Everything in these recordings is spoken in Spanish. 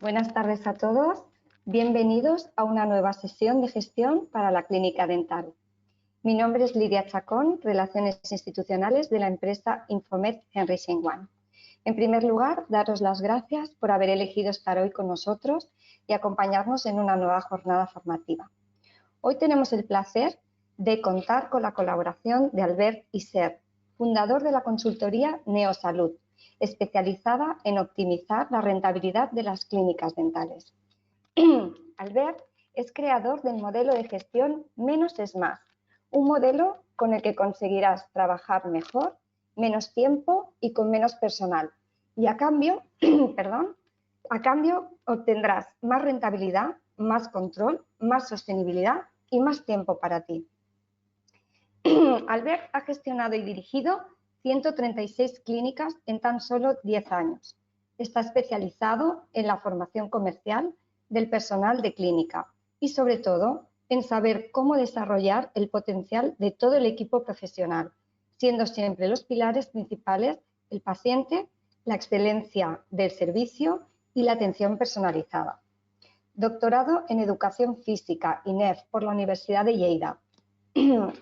Buenas tardes a todos. Bienvenidos a una nueva sesión de gestión para la clínica dental. Mi nombre es Lidia Chacón, Relaciones Institucionales de la empresa Infomed Henry Schein One. En primer lugar, daros las gracias por haber elegido estar hoy con nosotros y acompañarnos en una nueva jornada formativa. Hoy tenemos el placer de contar con la colaboración de Albert Isern, fundador de la consultoría Neosalud, especializada en optimizar la rentabilidad de las clínicas dentales. Albert es creador del modelo de gestión Menos es Más, un modelo con el que conseguirás trabajar mejor, menos tiempo y con menos personal. Y a cambio, obtendrás más rentabilidad, más control, más sostenibilidad y más tiempo para ti. Albert ha gestionado y dirigido 136 clínicas en tan solo 10 años. Está especializado en la formación comercial del personal de clínica y, sobre todo, en saber cómo desarrollar el potencial de todo el equipo profesional, siendo siempre los pilares principales el paciente, la excelencia del servicio y la atención personalizada. Doctorado en Educación Física, INEF, por la Universidad de Lleida.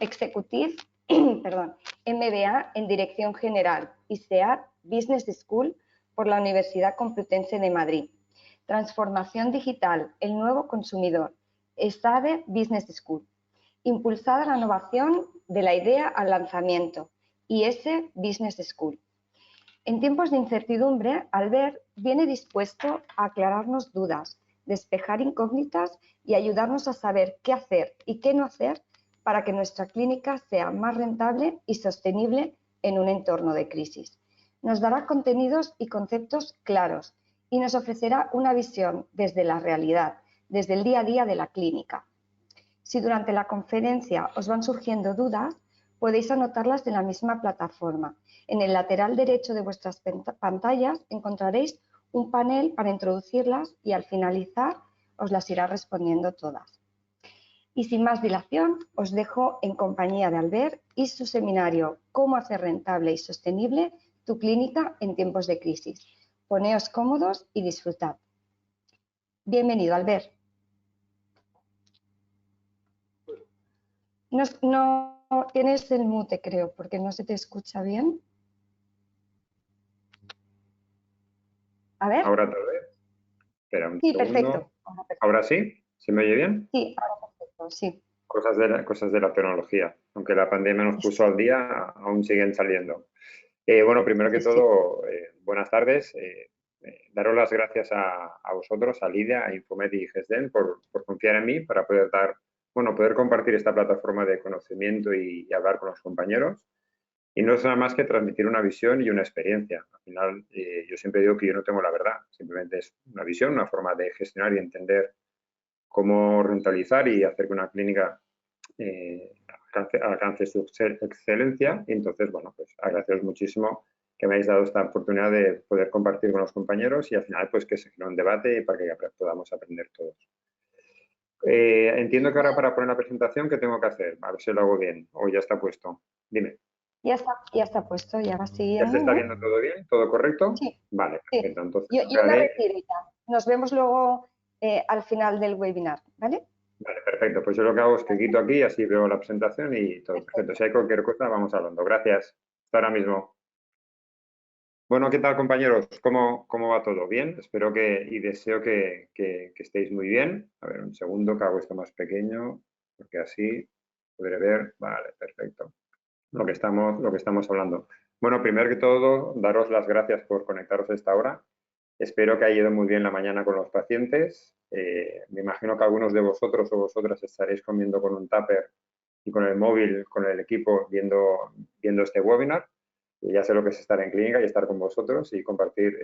Executive, MBA en Dirección General, ISEAD Business School por la Universidad Complutense de Madrid. Transformación Digital, el nuevo consumidor, ESADE Business School. Impulsada la innovación de la idea al lanzamiento, IS Business School. En tiempos de incertidumbre, Albert viene dispuesto a aclararnos dudas, despejar incógnitas y ayudarnos a saber qué hacer y qué no hacer para que nuestra clínica sea más rentable y sostenible en un entorno de crisis. Nos dará contenidos y conceptos claros y nos ofrecerá una visión desde la realidad, desde el día a día de la clínica. Si durante la conferencia os van surgiendo dudas, podéis anotarlas en la misma plataforma. En el lateral derecho de vuestras pantallas encontraréis un panel para introducirlas y al finalizar os las irá respondiendo todas. Y sin más dilación, os dejo en compañía de Albert y su seminario Cómo hacer rentable y sostenible tu clínica en tiempos de crisis. Poneos cómodos y disfrutad. Bienvenido, Albert. No tienes el mute, creo, porque no se te escucha bien. A ver. Ahora tal vez. Espera un sí, segundo. Perfecto. ¿Ahora sí? ¿Se me oye bien? Sí, ahora perfecto, sí. Cosas de la tecnología. Aunque la pandemia nos puso al día, aún siguen saliendo. Bueno, primero que todo, buenas tardes. Daros las gracias a vosotros, a Lidia, a Infomed y GESDEN por confiar en mí para poder compartir esta plataforma de conocimiento y hablar con los compañeros. Y no es nada más que transmitir una visión y una experiencia. Al final, yo siempre digo que yo no tengo la verdad, simplemente es una visión, una forma de gestionar y entender cómo rentabilizar y hacer que una clínica alcance su excelencia. Y entonces, bueno, pues agradeceros muchísimo que me hayáis dado esta oportunidad de poder compartir con los compañeros y al final, pues que se genere un debate para que podamos aprender todos. Entiendo que ahora para poner la presentación, ¿qué tengo que hacer? A ver si lo hago bien o ya está puesto. Dime. Ya está puesto, ya va ¿Ya se está viendo todo bien? ¿Todo correcto? Sí. Vale, perfecto. Entonces, yo me retiro ya. Nos vemos luego al final del webinar, ¿vale? Vale, perfecto. Pues yo lo que hago es que quito aquí, así veo la presentación y todo perfecto. Si hay cualquier cosa, vamos hablando. Gracias. Hasta ahora mismo. Bueno, ¿qué tal, compañeros? ¿Cómo va todo? ¿Bien? Espero y deseo que estéis muy bien. A ver, un segundo, que hago esto más pequeño, porque así podré ver. Vale, perfecto. Lo que estamos hablando. Bueno, primero que todo, daros las gracias por conectaros a esta hora. Espero que haya ido muy bien la mañana con los pacientes. Me imagino que algunos de vosotros o vosotras estaréis comiendo con un tupper y con el móvil, con el equipo, viendo este webinar. Y ya sé lo que es estar en clínica y estar con vosotros y compartir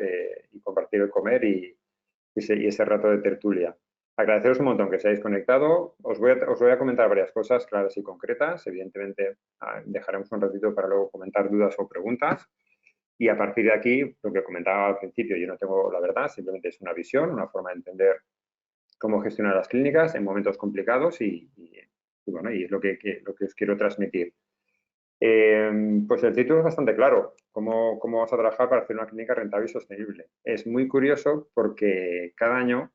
el comer y ese rato de tertulia. Agradeceros un montón que se hayáis conectado. Os voy a comentar varias cosas claras y concretas. Evidentemente, dejaremos un ratito para luego comentar dudas o preguntas. Y a partir de aquí, lo que comentaba al principio, yo no tengo la verdad, simplemente es una visión, una forma de entender cómo gestionar las clínicas en momentos complicados y bueno, y es lo que os quiero transmitir. Pues el título es bastante claro. ¿Cómo vas a trabajar para hacer una clínica rentable y sostenible? Es muy curioso porque cada año,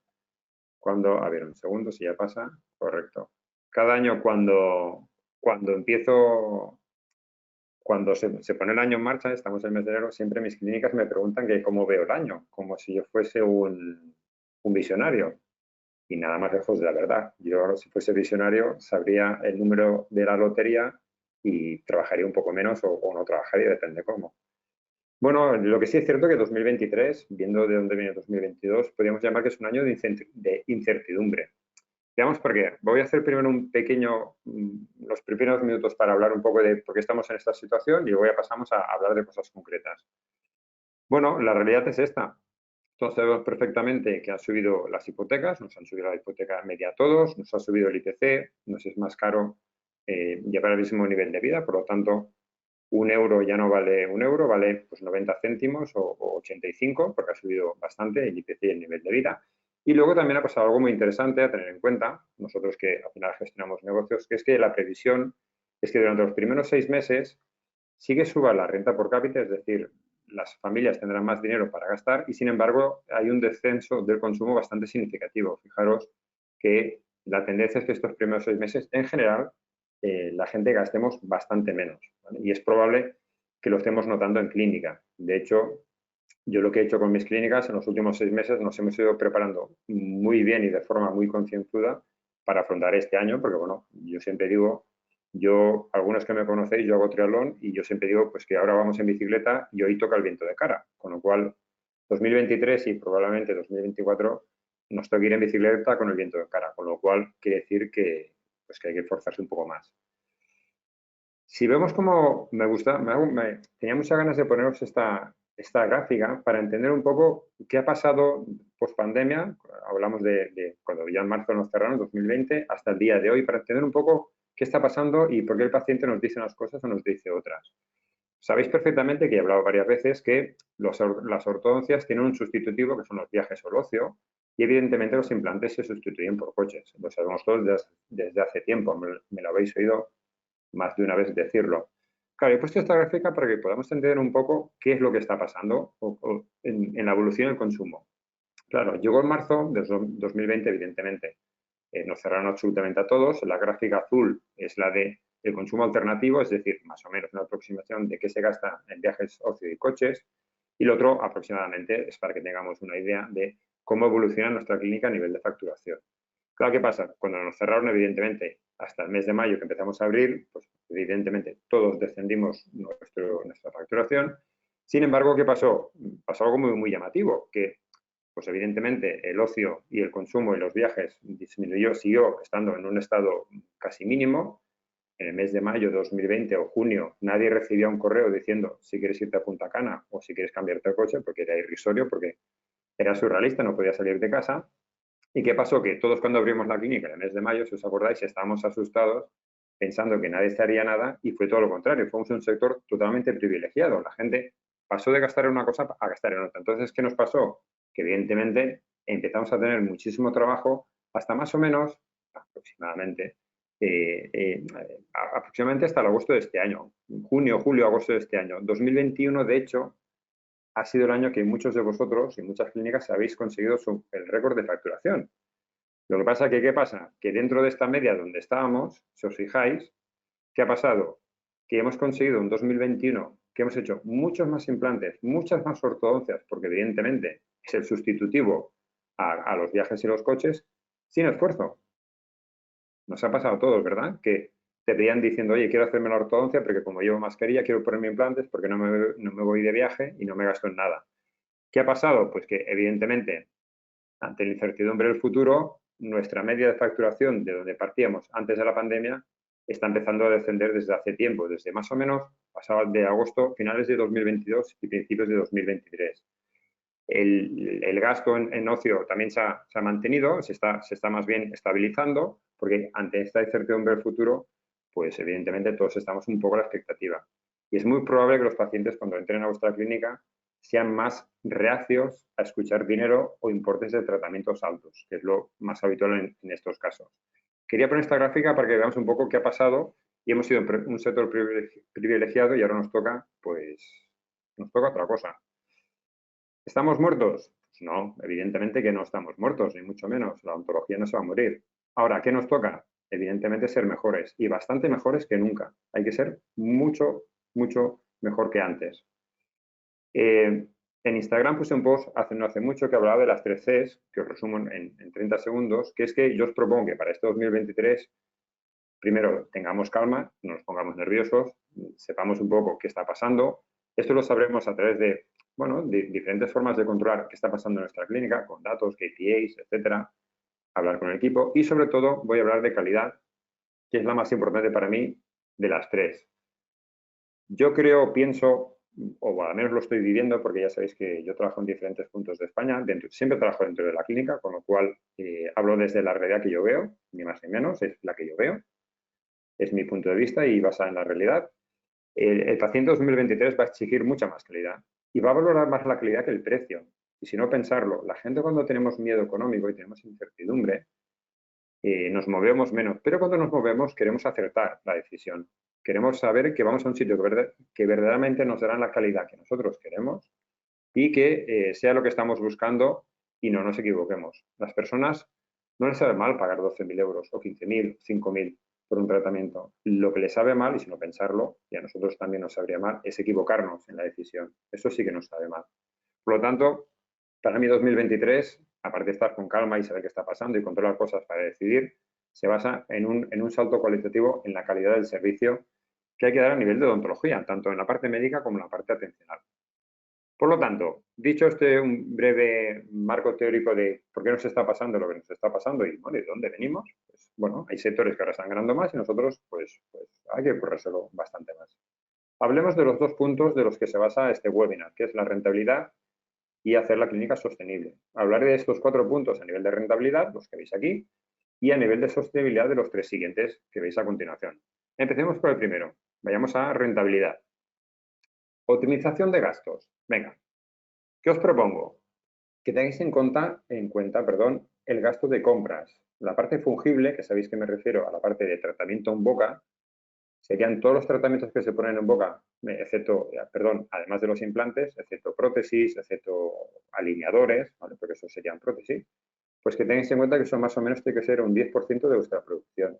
a ver, un segundo, si ya pasa, correcto. Cada año cuando se pone el año en marcha, estamos en el mes de enero, siempre mis clínicas me preguntan que cómo veo el año, como si yo fuese un visionario. Y nada más lejos de la verdad. Yo, si fuese visionario, sabría el número de la lotería y trabajaría un poco menos o no trabajaría, depende cómo. Bueno, lo que sí es cierto que 2023, viendo de dónde viene 2022, podríamos llamar que es un año de incertidumbre. Veamos por qué. Voy a hacer primero los primeros minutos para hablar un poco de por qué estamos en esta situación y luego ya pasamos a hablar de cosas concretas. Bueno, la realidad es esta. Todos sabemos perfectamente que han subido las hipotecas, nos han subido la hipoteca media a todos, nos ha subido el IPC, nos es más caro llevar al mismo nivel de vida, por lo tanto, un euro ya no vale un euro, vale pues 90 céntimos o 85, porque ha subido bastante el IPC y el nivel de vida. Y luego también ha pasado algo muy interesante a tener en cuenta, nosotros que al final gestionamos negocios, que es que la previsión es que durante los primeros 6 meses sí que suba la renta por cápita, es decir, las familias tendrán más dinero para gastar y, sin embargo, hay un descenso del consumo bastante significativo. Fijaros que la tendencia es que estos primeros 6 meses, en general, la gente gastemos bastante menos, ¿vale? Y es probable que lo estemos notando en clínica. De hecho, yo lo que he hecho con mis clínicas en los últimos 6 meses nos hemos ido preparando muy bien y de forma muy concienzuda para afrontar este año, porque, bueno, yo siempre digo, algunos que me conocéis, yo hago triatlón y yo siempre digo pues que ahora vamos en bicicleta y hoy toca el viento de cara, con lo cual 2023 y probablemente 2024 nos toca ir en bicicleta con el viento de cara, con lo cual quiere decir que, pues que hay que esforzarse un poco más. Si vemos cómo tenía muchas ganas de poneros esta gráfica para entender un poco qué ha pasado post pandemia, hablamos de cuando ya en marzo nos cerraron, 2020, hasta el día de hoy, para entender un poco qué está pasando y por qué el paciente nos dice unas cosas o nos dice otras. Sabéis perfectamente que he hablado varias veces que las ortodoncias tienen un sustitutivo que son los viajes o el ocio y evidentemente los implantes se sustituyen por coches. Lo sabemos todos desde hace tiempo, me lo habéis oído más de una vez decirlo. Claro, he puesto esta gráfica para que podamos entender un poco qué es lo que está pasando en la evolución del consumo. Claro, llegó en marzo de 2020, evidentemente, nos cerraron absolutamente a todos. La gráfica azul es la de el consumo alternativo, es decir, más o menos una aproximación de qué se gasta en viajes, ocio y coches. Y lo otro, aproximadamente, es para que tengamos una idea de cómo evoluciona nuestra clínica a nivel de facturación. Claro, ¿qué pasa? Cuando nos cerraron, evidentemente, hasta el mes de mayo que empezamos a abrir, pues evidentemente todos descendimos nuestra facturación. Sin embargo, ¿qué pasó? Pasó algo muy, muy llamativo, que pues evidentemente el ocio y el consumo y los viajes siguió estando en un estado casi mínimo. En el mes de mayo de 2020 o junio nadie recibía un correo diciendo si quieres irte a Punta Cana o si quieres cambiarte el coche, porque era irrisorio, porque era surrealista, no podía salir de casa. ¿Y qué pasó? Que todos cuando abrimos la clínica en el mes de mayo, si os acordáis, estábamos asustados pensando que nadie se haría nada y fue todo lo contrario. Fuimos un sector totalmente privilegiado. La gente pasó de gastar en una cosa a gastar en otra. Entonces, ¿qué nos pasó? Que evidentemente empezamos a tener muchísimo trabajo hasta más o menos, aproximadamente, aproximadamente hasta el agosto de este año. Junio, julio, agosto de este año. 2021, de hecho, ha sido el año que muchos de vosotros y muchas clínicas habéis conseguido el récord de facturación. Lo que pasa que, ¿qué pasa? Que dentro de esta media donde estábamos, si os fijáis, ¿qué ha pasado? Que hemos conseguido un 2021 que hemos hecho muchos más implantes, muchas más ortodoncias, porque evidentemente es el sustitutivo a los viajes y los coches, sin esfuerzo. Nos ha pasado a todos, ¿verdad? Que te veían diciendo, oye, quiero hacerme la ortodoncia porque como llevo mascarilla quiero ponerme implantes porque no me voy de viaje y no me gasto en nada. ¿Qué ha pasado? Pues que evidentemente ante la incertidumbre del futuro, nuestra media de facturación de donde partíamos antes de la pandemia está empezando a descender desde hace tiempo, desde más o menos pasado de agosto, finales de 2022 y principios de 2023. El gasto en ocio también se ha mantenido, se está más bien estabilizando, porque ante esta incertidumbre del futuro, pues evidentemente todos estamos un poco a la expectativa. Y es muy probable que los pacientes cuando entren a vuestra clínica sean más reacios a escuchar dinero o importes de tratamientos altos, que es lo más habitual en estos casos. Quería poner esta gráfica para que veamos un poco qué ha pasado y hemos sido un sector privilegiado y ahora nos toca, pues, nos toca otra cosa. ¿Estamos muertos? Pues no, evidentemente que no estamos muertos, ni mucho menos. La ontología no se va a morir. Ahora, ¿qué nos toca? Evidentemente ser mejores y bastante mejores que nunca. Hay que ser mucho, mucho mejor que antes. En Instagram puse un post no hace mucho que hablaba de las 3 Cs, que os resumo en 30 segundos, que es que yo os propongo que para este 2023, primero, tengamos calma, no nos pongamos nerviosos, sepamos un poco qué está pasando. Esto lo sabremos a través de, bueno, de diferentes formas de controlar qué está pasando en nuestra clínica, con datos, KPIs, etcétera, hablar con el equipo y, sobre todo, voy a hablar de calidad, que es la más importante para mí de las 3. Yo creo, pienso, o al menos lo estoy viviendo, porque ya sabéis que yo trabajo en diferentes puntos de España, siempre trabajo dentro de la clínica, con lo cual hablo desde la realidad que yo veo, ni más ni menos, es la que yo veo, es mi punto de vista y basada en la realidad. El paciente 2023 va a exigir mucha más calidad y va a valorar más la calidad que el precio. Y si no pensarlo, la gente cuando tenemos miedo económico y tenemos incertidumbre, nos movemos menos, pero cuando nos movemos queremos acertar la decisión. Queremos saber que vamos a un sitio que verdaderamente nos dará la calidad que nosotros queremos y que sea lo que estamos buscando y no nos equivoquemos. Las personas no les sabe mal pagar 12.000 euros o 15.000, 5.000 por un tratamiento. Lo que les sabe mal, y si no pensarlo, y a nosotros también nos sabría mal, es equivocarnos en la decisión. Eso sí que nos sabe mal. Por lo tanto, para mí 2023, aparte de estar con calma y saber qué está pasando y controlar cosas para decidir, se basa en un salto cualitativo en la calidad del servicio que hay que dar a nivel de odontología, tanto en la parte médica como en la parte atencional. Por lo tanto, dicho un breve marco teórico de por qué nos está pasando lo que nos está pasando y bueno, de dónde venimos, pues bueno, hay sectores que ahora están ganando más y nosotros pues hay que currárselo bastante más. Hablemos de los 2 puntos de los que se basa este webinar, que es la rentabilidad y hacer la clínica sostenible. Hablaré de estos 4 puntos a nivel de rentabilidad, los que veis aquí, y a nivel de sostenibilidad de los 3 siguientes que veis a continuación. Empecemos por el primero. Vayamos a rentabilidad. Optimización de gastos. Venga, ¿qué os propongo? Que tengáis en cuenta, el gasto de compras. La parte fungible, que sabéis que me refiero a la parte de tratamiento en boca, serían todos los tratamientos que se ponen en boca, además de los implantes, excepto prótesis, excepto alineadores, ¿vale? Porque eso serían prótesis, pues que tengáis en cuenta que eso más o menos tiene que ser un 10% de vuestra producción.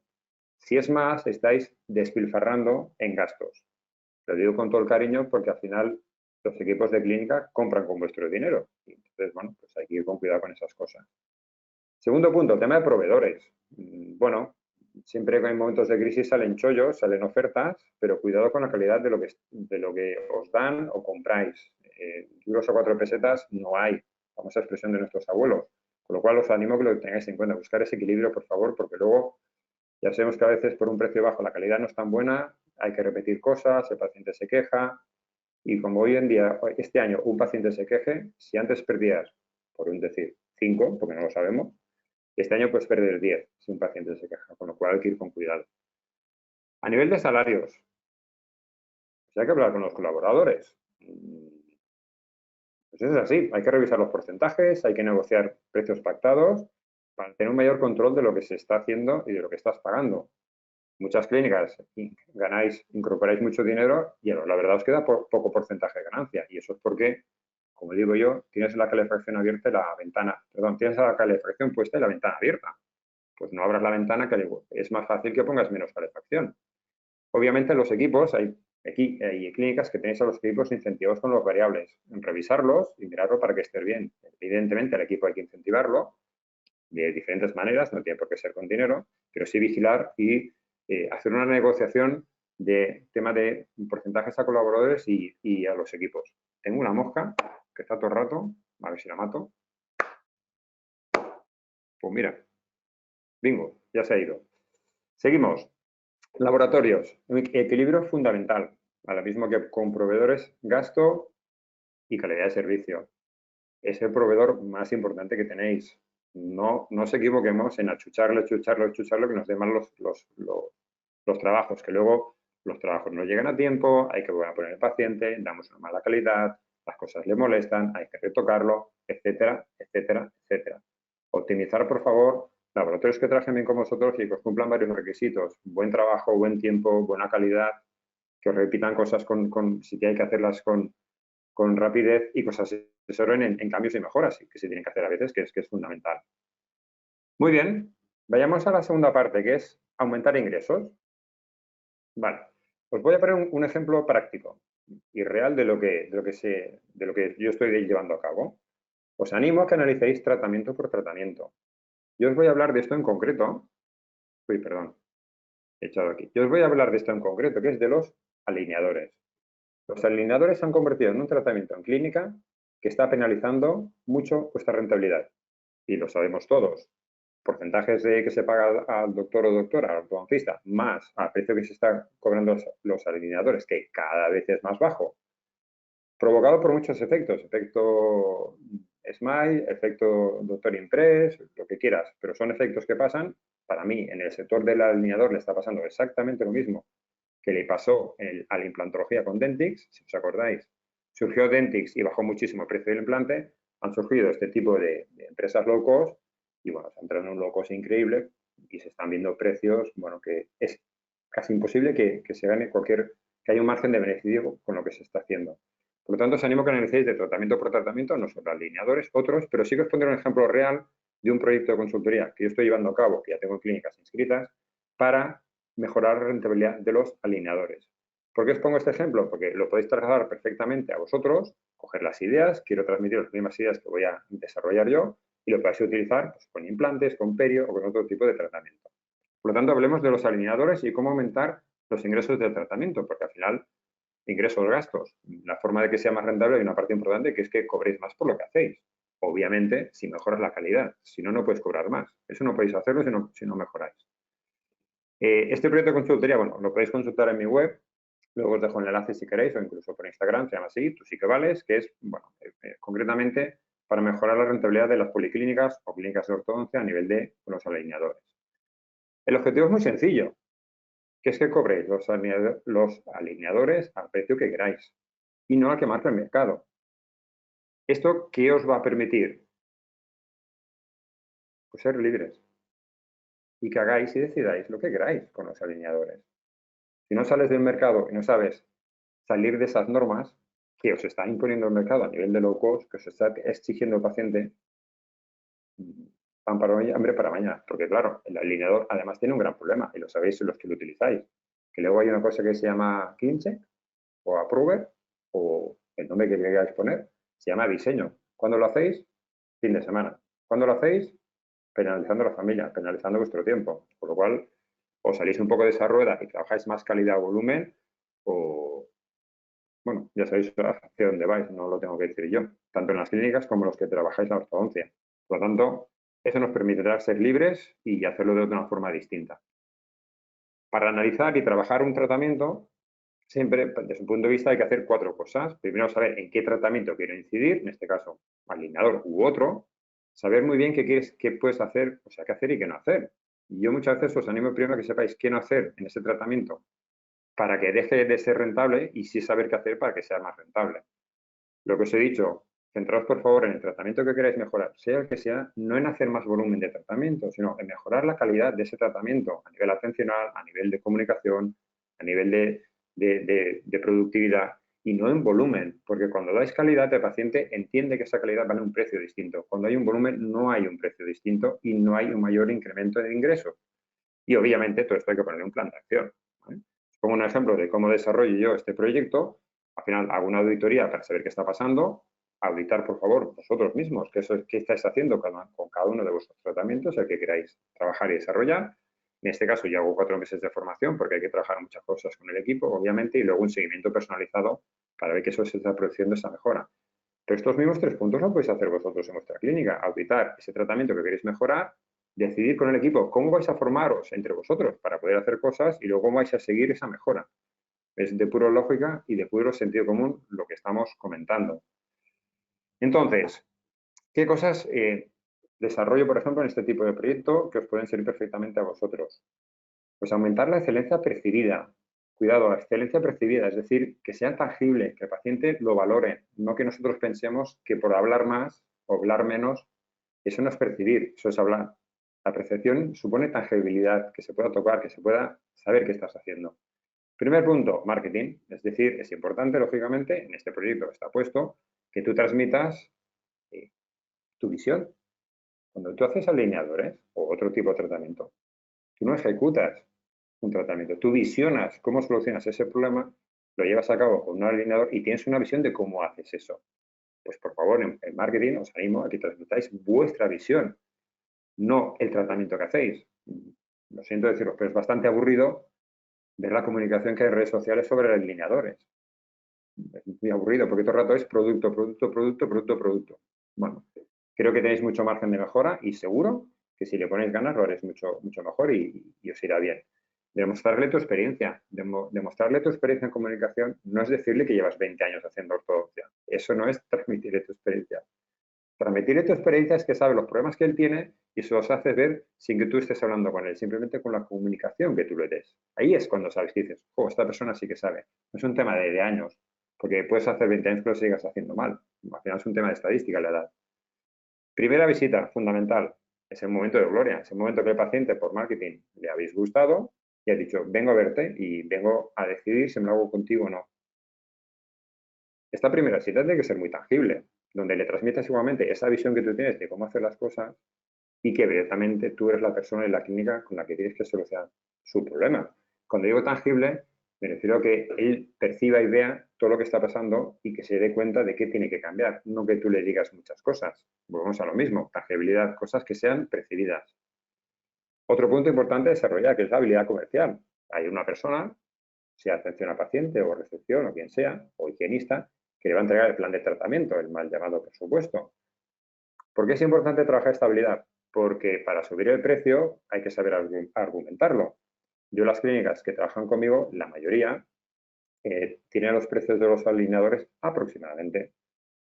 Si es más, estáis despilfarrando en gastos. Lo digo con todo el cariño porque al final los equipos de clínica compran con vuestro dinero. Y entonces, bueno, pues hay que ir con cuidado con esas cosas. Segundo punto, el tema de proveedores. Bueno, siempre que hay momentos de crisis salen chollos, salen ofertas, pero cuidado con la calidad de lo que os dan o compráis. Euros a 4 pesetas no hay, famosa expresión de nuestros abuelos. Con lo cual os animo a que lo tengáis en cuenta, buscar ese equilibrio, por favor, porque luego ya sabemos que a veces por un precio bajo la calidad no es tan buena, hay que repetir cosas, el paciente se queja, y como hoy en día, este año, un paciente se queje, si antes perdías, por un decir, 5, porque no lo sabemos, este año puedes perder 10 si un paciente se queja, con lo cual hay que ir con cuidado. A nivel de salarios, pues hay que hablar con los colaboradores. Pues es así, hay que revisar los porcentajes, hay que negociar precios pactados para tener un mayor control de lo que se está haciendo y de lo que estás pagando. Muchas clínicas incorporáis mucho dinero y la verdad os queda poco porcentaje de ganancia. Y eso es porque, como digo yo, tienes la calefacción abierta y tienes la calefacción puesta y la ventana abierta. Pues no abras la ventana, que es más fácil que pongas menos calefacción. Obviamente en los equipos hay clínicas que tenéis a los equipos incentivados con los variables. Revisarlos y mirarlo para que esté bien. Evidentemente el equipo hay que incentivarlo de diferentes maneras, no tiene por qué ser con dinero, pero sí vigilar y hacer una negociación de tema de porcentajes a colaboradores y a los equipos. Tengo una mosca que está todo el rato, a ver si la mato. Pues mira, bingo, ya se ha ido. Seguimos. Laboratorios. Equilibrio fundamental. A lo mismo que con proveedores, gasto y calidad de servicio. Es el proveedor más importante que tenéis. No nos equivoquemos en achucharlo, que nos den mal los trabajos, que luego los trabajos no llegan a tiempo, hay que volver a poner el paciente, damos una mala calidad, las cosas le molestan, hay que retocarlo, etcétera, etcétera, etcétera. Optimizar, por favor, laboratorios que trabajen bien con vosotros y que os cumplan varios requisitos. Buen trabajo, buen tiempo, buena calidad, que os repitan cosas si hay que hacerlas con rapidez y que os asesoren en cambios y mejoras que se tienen que hacer a veces, que es fundamental. Muy bien, vayamos a la segunda parte, que es aumentar ingresos. Vale, os voy a poner un ejemplo práctico y real de lo que yo estoy llevando a cabo. Os animo a que analicéis tratamiento por tratamiento. Yo os voy a hablar de esto en concreto. Uy, perdón, he echado aquí. Yo os voy a hablar de esto en concreto, que es de los alineadores. Los alineadores se han convertido en un tratamiento en clínica que está penalizando mucho vuestra rentabilidad. Y lo sabemos todos. Porcentajes de que se paga al doctor o doctora, al ortodoncista, más al precio que se están cobrando los alineadores, que cada vez es más bajo, provocado por muchos efectos. Efecto SMILE, efecto Doctor Impress, lo que quieras, pero son efectos que pasan. Para mí, en el sector del alineador le está pasando exactamente lo mismo que le pasó a la implantología con Dentix. Si os acordáis, surgió Dentix y bajó muchísimo el precio del implante. Han surgido este tipo de empresas low cost y, bueno, se han entrado en un low cost increíble y se están viendo precios, bueno, que es casi imposible que se gane que haya un margen de beneficio con lo que se está haciendo. Por lo tanto, os animo a que analicéis de tratamiento por tratamiento, no solo alineadores, otros, pero sí que os pondré un ejemplo real de un proyecto de consultoría que yo estoy llevando a cabo, que ya tengo clínicas inscritas, para mejorar la rentabilidad de los alineadores. ¿Por qué os pongo este ejemplo? Porque lo podéis trasladar perfectamente a vosotros, coger las ideas, quiero transmitir las mismas ideas que voy a desarrollar yo y lo podéis utilizar pues, con implantes, con perio o con otro tipo de tratamiento. Por lo tanto, hablemos de los alineadores y cómo aumentar los ingresos del tratamiento, porque al final, ingresos, gastos, la forma de que sea más rentable hay una parte importante que es que cobréis más por lo que hacéis. Obviamente, si mejoras la calidad, si no, no puedes cobrar más. Eso no podéis hacerlo si no mejoráis. Este proyecto de consultoría, bueno, lo podéis consultar en mi web, luego os dejo el enlace si queréis, o incluso por Instagram, se llama así, Tú sí que vales, que es, bueno, concretamente para mejorar la rentabilidad de las policlínicas o clínicas de ortodoncia a nivel de los alineadores. El objetivo es muy sencillo, que es que cobréis los alineadores al precio que queráis y no al que marca el mercado. ¿Esto qué os va a permitir? Pues ser libres y que hagáis y decidáis lo que queráis con los alineadores. Si no sales del mercado y no sabes salir de esas normas que os está imponiendo el mercado a nivel de low cost, que os está exigiendo el paciente, pan para hoy, hambre para mañana. Porque claro, el alineador además tiene un gran problema, y lo sabéis los que lo utilizáis, que luego hay una cosa que se llama CleanCheck o Approver, o el nombre que queráis poner, se llama diseño. ¿Cuándo lo hacéis? Fin de semana. ¿Cuándo lo hacéis? Penalizando a la familia, penalizando vuestro tiempo. Por lo cual, o salís un poco de esa rueda y trabajáis más calidad o volumen, o, bueno, ya sabéis hacia dónde vais, no lo tengo que decir yo, tanto en las clínicas como los que trabajáis en la ortodoncia. Por lo tanto, eso nos permitirá ser libres y hacerlo de una forma distinta. Para analizar y trabajar un tratamiento, siempre, desde un punto de vista, hay que hacer 4 cosas. Primero, saber en qué tratamiento quiero incidir, en este caso, alineador u otro. Saber muy bien qué puedes hacer, o sea, qué hacer y qué no hacer. Y yo muchas veces os animo primero a que sepáis qué no hacer en ese tratamiento para que deje de ser rentable y sí saber qué hacer para que sea más rentable. Lo que os he dicho, centraos por favor en el tratamiento que queráis mejorar, sea el que sea, no en hacer más volumen de tratamiento, sino en mejorar la calidad de ese tratamiento a nivel atencional, a nivel de comunicación, a nivel de productividad y no en volumen, porque cuando dais calidad el paciente entiende que esa calidad vale un precio distinto. Cuando hay un volumen no hay un precio distinto y no hay un mayor incremento de ingresos. Y obviamente todo esto hay que ponerle un plan de acción. ¿Vale? Os pongo un ejemplo de cómo desarrollo yo este proyecto. Al final hago una auditoría para saber qué está pasando. Auditar, por favor, vosotros mismos, qué estáis haciendo con cada uno de vuestros tratamientos, el que queráis trabajar y desarrollar. En este caso yo hago 4 meses de formación porque hay que trabajar muchas cosas con el equipo, obviamente, y luego un seguimiento personalizado para ver que eso se está produciendo esa mejora. Pero estos mismos 3 puntos lo podéis hacer vosotros en vuestra clínica. Auditar ese tratamiento que queréis mejorar, decidir con el equipo cómo vais a formaros entre vosotros para poder hacer cosas y luego cómo vais a seguir esa mejora. Es de pura lógica y de puro sentido común lo que estamos comentando. Entonces, ¿qué cosas desarrollo, por ejemplo, en este tipo de proyecto que os pueden servir perfectamente a vosotros? Pues aumentar la excelencia percibida. Cuidado, la excelencia percibida, es decir, que sea tangible, que el paciente lo valore, no que nosotros pensemos que por hablar más o hablar menos, eso no es percibir, eso es hablar. La percepción supone tangibilidad, que se pueda tocar, que se pueda saber qué estás haciendo. Primer punto, marketing. Es decir, es importante, lógicamente, en este proyecto está puesto, que tú transmitas tu visión. Cuando tú haces alineadores o otro tipo de tratamiento, tú no ejecutas un tratamiento, tú visionas cómo solucionas ese problema, lo llevas a cabo con un alineador y tienes una visión de cómo haces eso. Pues por favor, en marketing os animo a que transmitáis vuestra visión, no el tratamiento que hacéis. Lo siento deciros, pero es bastante aburrido ver la comunicación que hay en redes sociales sobre alineadores. Es muy aburrido porque todo el rato es producto, producto, producto, producto, producto. Bueno, creo que tenéis mucho margen de mejora y seguro que si le ponéis ganas lo haréis mucho, mucho mejor y os irá bien. Demostrarle tu experiencia. Demostrarle tu experiencia en comunicación no es decirle que llevas 20 años haciendo ortodoncia. Eso no es transmitirle tu experiencia. Transmitirle tu experiencia es que sabe los problemas que él tiene y se los haces ver sin que tú estés hablando con él, simplemente con la comunicación que tú le des. Ahí es cuando sabes que dices, oh, esta persona sí que sabe. No es un tema de años, porque puedes hacer 20 años que lo sigas haciendo mal. Al final es un tema de estadística la edad. Primera visita, fundamental. Es el momento de gloria, es el momento que el paciente por marketing le habéis gustado y ha dicho, vengo a verte y vengo a decidir si me lo hago contigo o no. Esta primera visita tiene que ser muy tangible, donde le transmites igualmente esa visión que tú tienes de cómo hacer las cosas y que evidentemente tú eres la persona en la clínica con la que tienes que solucionar su problema. Cuando digo tangible, me refiero a que él perciba y vea todo lo que está pasando y que se dé cuenta de qué tiene que cambiar, no que tú le digas muchas cosas. Volvemos a lo mismo, tangibilidad, cosas que sean percibidas. Otro punto importante a desarrollar, que es la habilidad comercial. Hay una persona, sea atención al paciente o recepción o quien sea, o higienista, que le va a entregar el plan de tratamiento, el mal llamado presupuesto. ¿Por qué es importante trabajar esta habilidad? Porque para subir el precio hay que saber argumentarlo. Yo las clínicas que trabajan conmigo, la mayoría, tienen los precios de los alineadores aproximadamente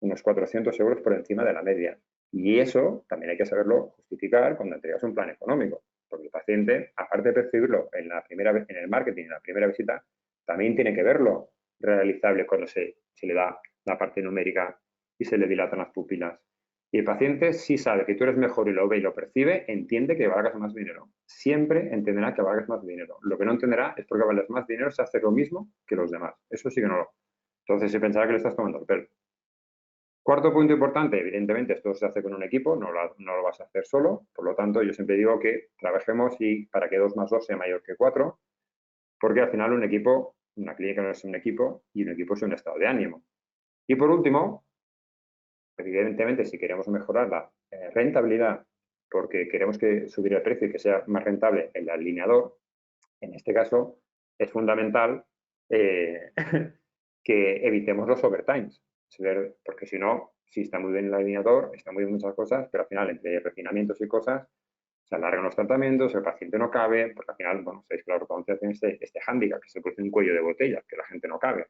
unos 400 euros por encima de la media. Y eso también hay que saberlo justificar cuando entregas un plan económico. Porque el paciente, aparte de percibirlo en el marketing, en la primera visita, también tiene que verlo realizable cuando se le da la parte numérica y se le dilatan las pupilas. Y el paciente sí sabe que tú eres mejor y lo ve y lo percibe, entiende que valgas más dinero. Siempre entenderá que valgas más dinero. Lo que no entenderá es porque vales más dinero se hace lo mismo que los demás. Eso sí que no lo. Entonces se pensará que le estás tomando el pelo. Cuarto punto importante, evidentemente esto se hace con un equipo, no lo vas a hacer solo. Por lo tanto, yo siempre digo que trabajemos para que 2 más 2 sea mayor que 4, porque al final un equipo, una clínica no es un equipo y un equipo es un estado de ánimo. Y por último, evidentemente, si queremos mejorar la rentabilidad, porque queremos subir el precio y que sea más rentable el alineador, en este caso es fundamental que evitemos los overtimes, porque si no, si está muy bien el alineador, está muy bien muchas cosas, pero al final entre refinamientos y cosas se alargan los tratamientos, el paciente no cabe, porque al final, bueno, sabéis que la ortodoncia tiene este hándicap, que se produce un cuello de botella, que la gente no cabe,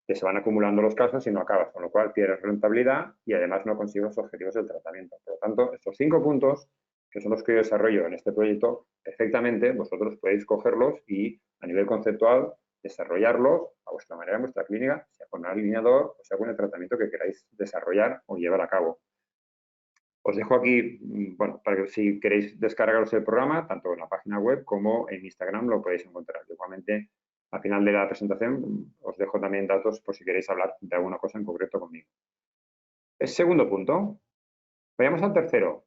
que se van acumulando los casos y no acabas, con lo cual pierdes rentabilidad y además no consigues los objetivos del tratamiento. Por lo tanto, estos 5 puntos, que son los que yo desarrollo en este proyecto, perfectamente vosotros podéis cogerlos y a nivel conceptual desarrollarlos a vuestra manera en vuestra clínica, sea con un alineador o sea con el tratamiento que queráis desarrollar o llevar a cabo. Os dejo aquí, bueno, para que si queréis descargaros el programa, tanto en la página web como en Instagram lo podéis encontrar. Igualmente, al final de la presentación os dejo también datos por si queréis hablar de alguna cosa en concreto conmigo. El segundo punto. Vayamos al tercero.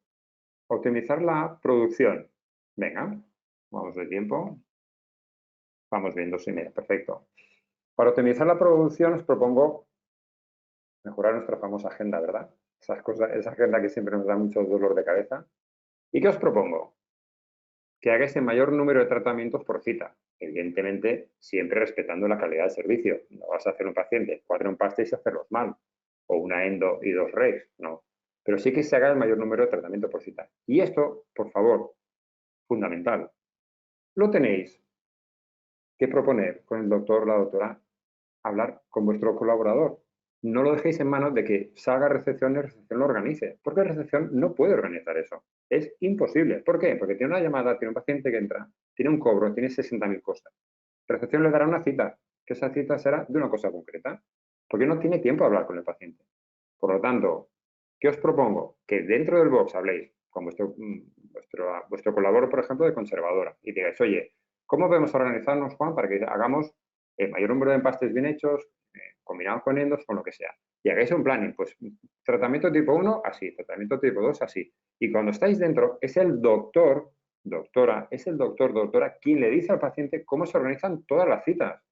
Optimizar la producción. Venga, vamos de tiempo. Vamos bien, 2,5. Perfecto. Para optimizar la producción os propongo mejorar nuestra famosa agenda, ¿verdad? Esa agenda que siempre nos da mucho dolor de cabeza. ¿Y qué os propongo? Que hagáis el mayor número de tratamientos por cita. Evidentemente, siempre respetando la calidad del servicio. No vas a hacer un paciente 4 empastes y hacerlos mal. O una endo y 2 regs. No. Pero sí que se haga el mayor número de tratamientos por cita. Y esto, por favor, fundamental. Lo tenéis que proponer con el doctor o la doctora, hablar con vuestro colaborador. No lo dejéis en manos de que salga recepción y recepción lo organice, porque recepción no puede organizar eso. Es imposible. ¿Por qué? Porque tiene una llamada, tiene un paciente que entra, tiene un cobro, tiene 60.000 cosas. Recepción le dará una cita, que esa cita será de una cosa concreta, porque no tiene tiempo a hablar con el paciente. Por lo tanto, ¿qué os propongo? Que dentro del box habléis con vuestro vuestro colaborador, por ejemplo, de conservadora, y digáis, oye, ¿cómo podemos organizarnos, Juan, para que hagamos el mayor número de empastes bien hechos, combinados con endos, con lo que sea? Y hagáis un planning, pues tratamiento tipo 1, así, tratamiento tipo 2, así. Y cuando estáis dentro, es el doctor, doctora, quien le dice al paciente cómo se organizan todas las citas.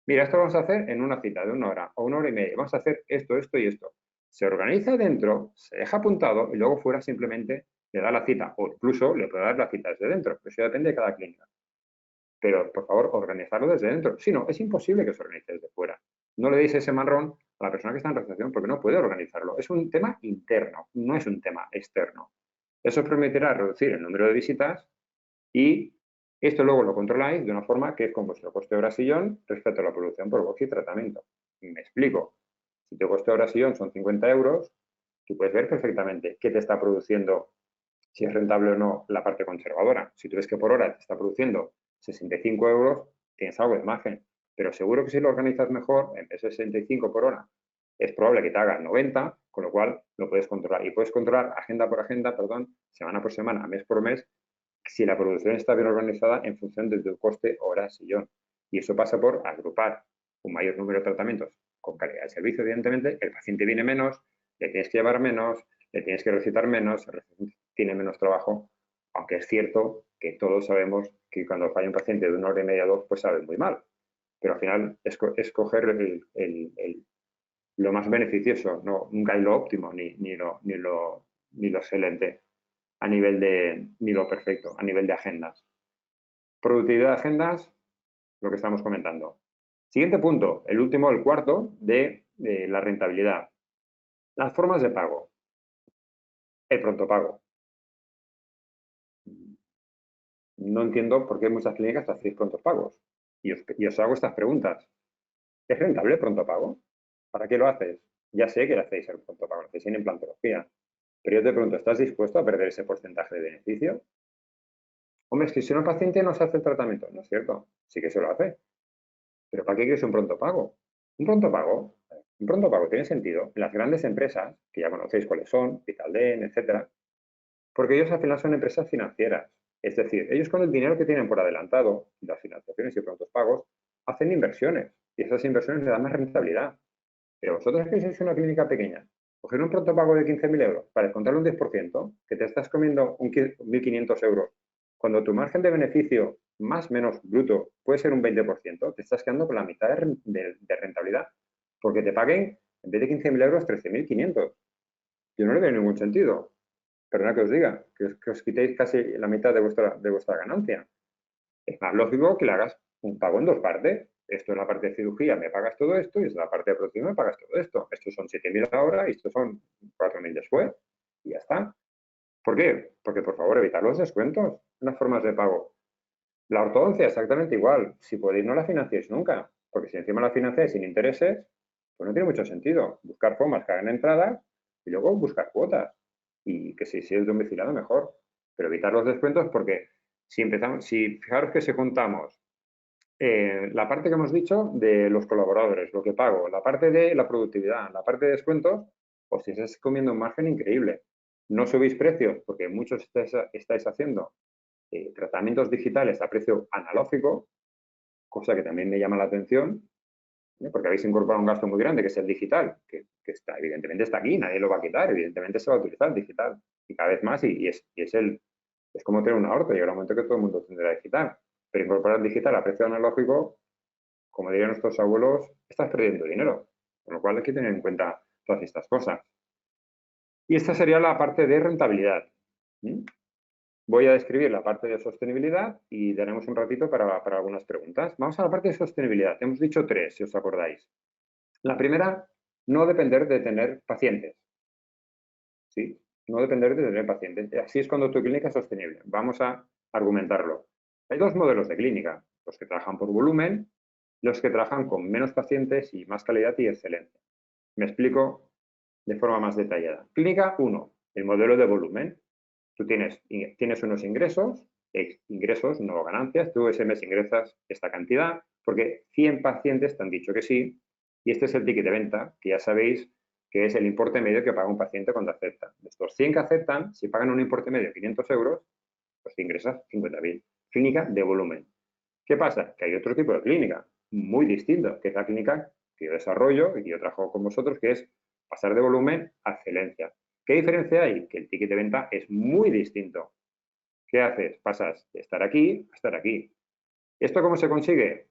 Mira, esto lo vamos a hacer en una cita de 1 hora o 1 hora y media. Vamos a hacer esto, esto y esto. Se organiza dentro, se deja apuntado y luego fuera simplemente le da la cita o incluso le puede dar la cita desde dentro. Eso depende de cada clínica. Pero, por favor, organizarlo desde dentro. Si no, es imposible que se organice desde fuera. No le deis ese marrón a la persona que está en recepción porque no puede organizarlo. Es un tema interno, no es un tema externo. Eso permitirá reducir el número de visitas y esto luego lo controláis de una forma que es con vuestro coste hora sillón respecto a la producción por box y tratamiento. Me explico. Si tu coste hora sillón son 50 euros, tú puedes ver perfectamente qué te está produciendo, si es rentable o no la parte conservadora. Si tú ves que por hora te está produciendo 65 euros, tienes algo de margen. Pero seguro que si lo organizas mejor, en vez de 65 por hora, es probable que te haga 90, con lo cual lo puedes controlar. Y puedes controlar agenda por agenda, semana por semana, mes por mes, si la producción está bien organizada en función de tu coste hora sillón. Y eso pasa por agrupar un mayor número de tratamientos con calidad de servicio, evidentemente. El paciente viene menos, le tienes que llevar menos, le tienes que recetar menos, tiene menos trabajo, aunque es cierto que todos sabemos que cuando falla un paciente de 1 hora y media, 2, pues sabe muy mal. Pero al final escoger lo más beneficioso, no, nunca hay lo óptimo ni lo excelente a nivel de, ni lo perfecto, a nivel de agendas. Productividad de agendas, lo que estamos comentando. Siguiente punto, el último, el cuarto, de la rentabilidad. Las formas de pago. El pronto pago. No entiendo por qué muchas clínicas hacéis prontos pagos. Y os hago estas preguntas. ¿Es rentable el pronto pago? ¿Para qué lo haces? Ya sé que lo hacéis el pronto pago, lo hacéis en implantología. Pero yo te pregunto, ¿estás dispuesto a perder ese porcentaje de beneficio? Hombre, es que si un paciente no se hace el tratamiento, ¿no es cierto? Sí que se lo hace. ¿Pero para qué quieres un pronto pago? Un pronto pago, tiene sentido en las grandes empresas, que ya conocéis cuáles son, Vitalden, etcétera, porque ellos al final son empresas financieras. Es decir, ellos con el dinero que tienen por adelantado, las financiaciones y prontos pagos, hacen inversiones y esas inversiones le dan más rentabilidad. Pero vosotros que sois una clínica pequeña, coger un pronto pago de 15.000 euros para descontarle un 10%, que te estás comiendo 1.500 euros, cuando tu margen de beneficio más menos bruto puede ser un 20%, te estás quedando con la mitad de rentabilidad, porque te paguen, en vez de 15.000 euros, 13.500. Yo no le veo ningún sentido. Perdona que os diga, que os quitéis casi la mitad de vuestra ganancia. Es más lógico que le hagas un pago en 2 partes. Esto es la parte de cirugía, me pagas todo esto, y es la parte de producción, me pagas todo esto. Estos son 7.000 ahora y estos son 4.000 después. Y ya está. ¿Por qué? Porque, por favor, evitar los descuentos en las formas de pago. La ortodoncia, exactamente igual. Si podéis, no la financiéis nunca. Porque si encima la financiáis sin intereses, pues no tiene mucho sentido. Buscar formas que hagan entradas y luego buscar cuotas. Y que si es domiciliado, mejor. Pero evitar los descuentos porque si fijaros que si juntamos la parte que hemos dicho de los colaboradores, lo que pago, la parte de la productividad, la parte de descuentos, pues si estáis comiendo un margen increíble. No subís precios porque muchos estáis haciendo tratamientos digitales a precio analógico, cosa que también me llama la atención, porque habéis incorporado un gasto muy grande que es el digital, que está, evidentemente está aquí, nadie lo va a quitar, evidentemente se va a utilizar el digital y cada vez más es como tener un ahorro, llegará un momento que todo el mundo tendrá digital, pero incorporar el digital a precio analógico, como dirían nuestros abuelos, estás perdiendo dinero, con lo cual hay que tener en cuenta todas estas cosas. Y esta sería la parte de rentabilidad. Voy a describir la parte de sostenibilidad y daremos un ratito para algunas preguntas. Vamos a la parte de sostenibilidad. Hemos dicho 3, si os acordáis. La primera, no depender de tener pacientes. ¿Sí? No depender de tener pacientes. Así es cuando tu clínica es sostenible. Vamos a argumentarlo. Hay 2 modelos de clínica. Los que trabajan por volumen, los que trabajan con menos pacientes y más calidad y excelencia. Me explico de forma más detallada. Clínica 1, el modelo de volumen. Tú tienes unos ingresos, no ganancias, tú ese mes ingresas esta cantidad porque 100 pacientes te han dicho que sí y este es el ticket de venta, que ya sabéis que es el importe medio que paga un paciente cuando acepta. De estos 100 que aceptan, si pagan un importe medio de 500 euros, pues te ingresas 50.000. Clínica de volumen. ¿Qué pasa? Que hay otro tipo de clínica muy distinto, que es la clínica que yo desarrollo y que yo trabajo con vosotros, que es pasar de volumen a excelencia. ¿Qué diferencia hay? Que el ticket de venta es muy distinto. ¿Qué haces? Pasas de estar aquí a estar aquí. ¿Esto cómo se consigue?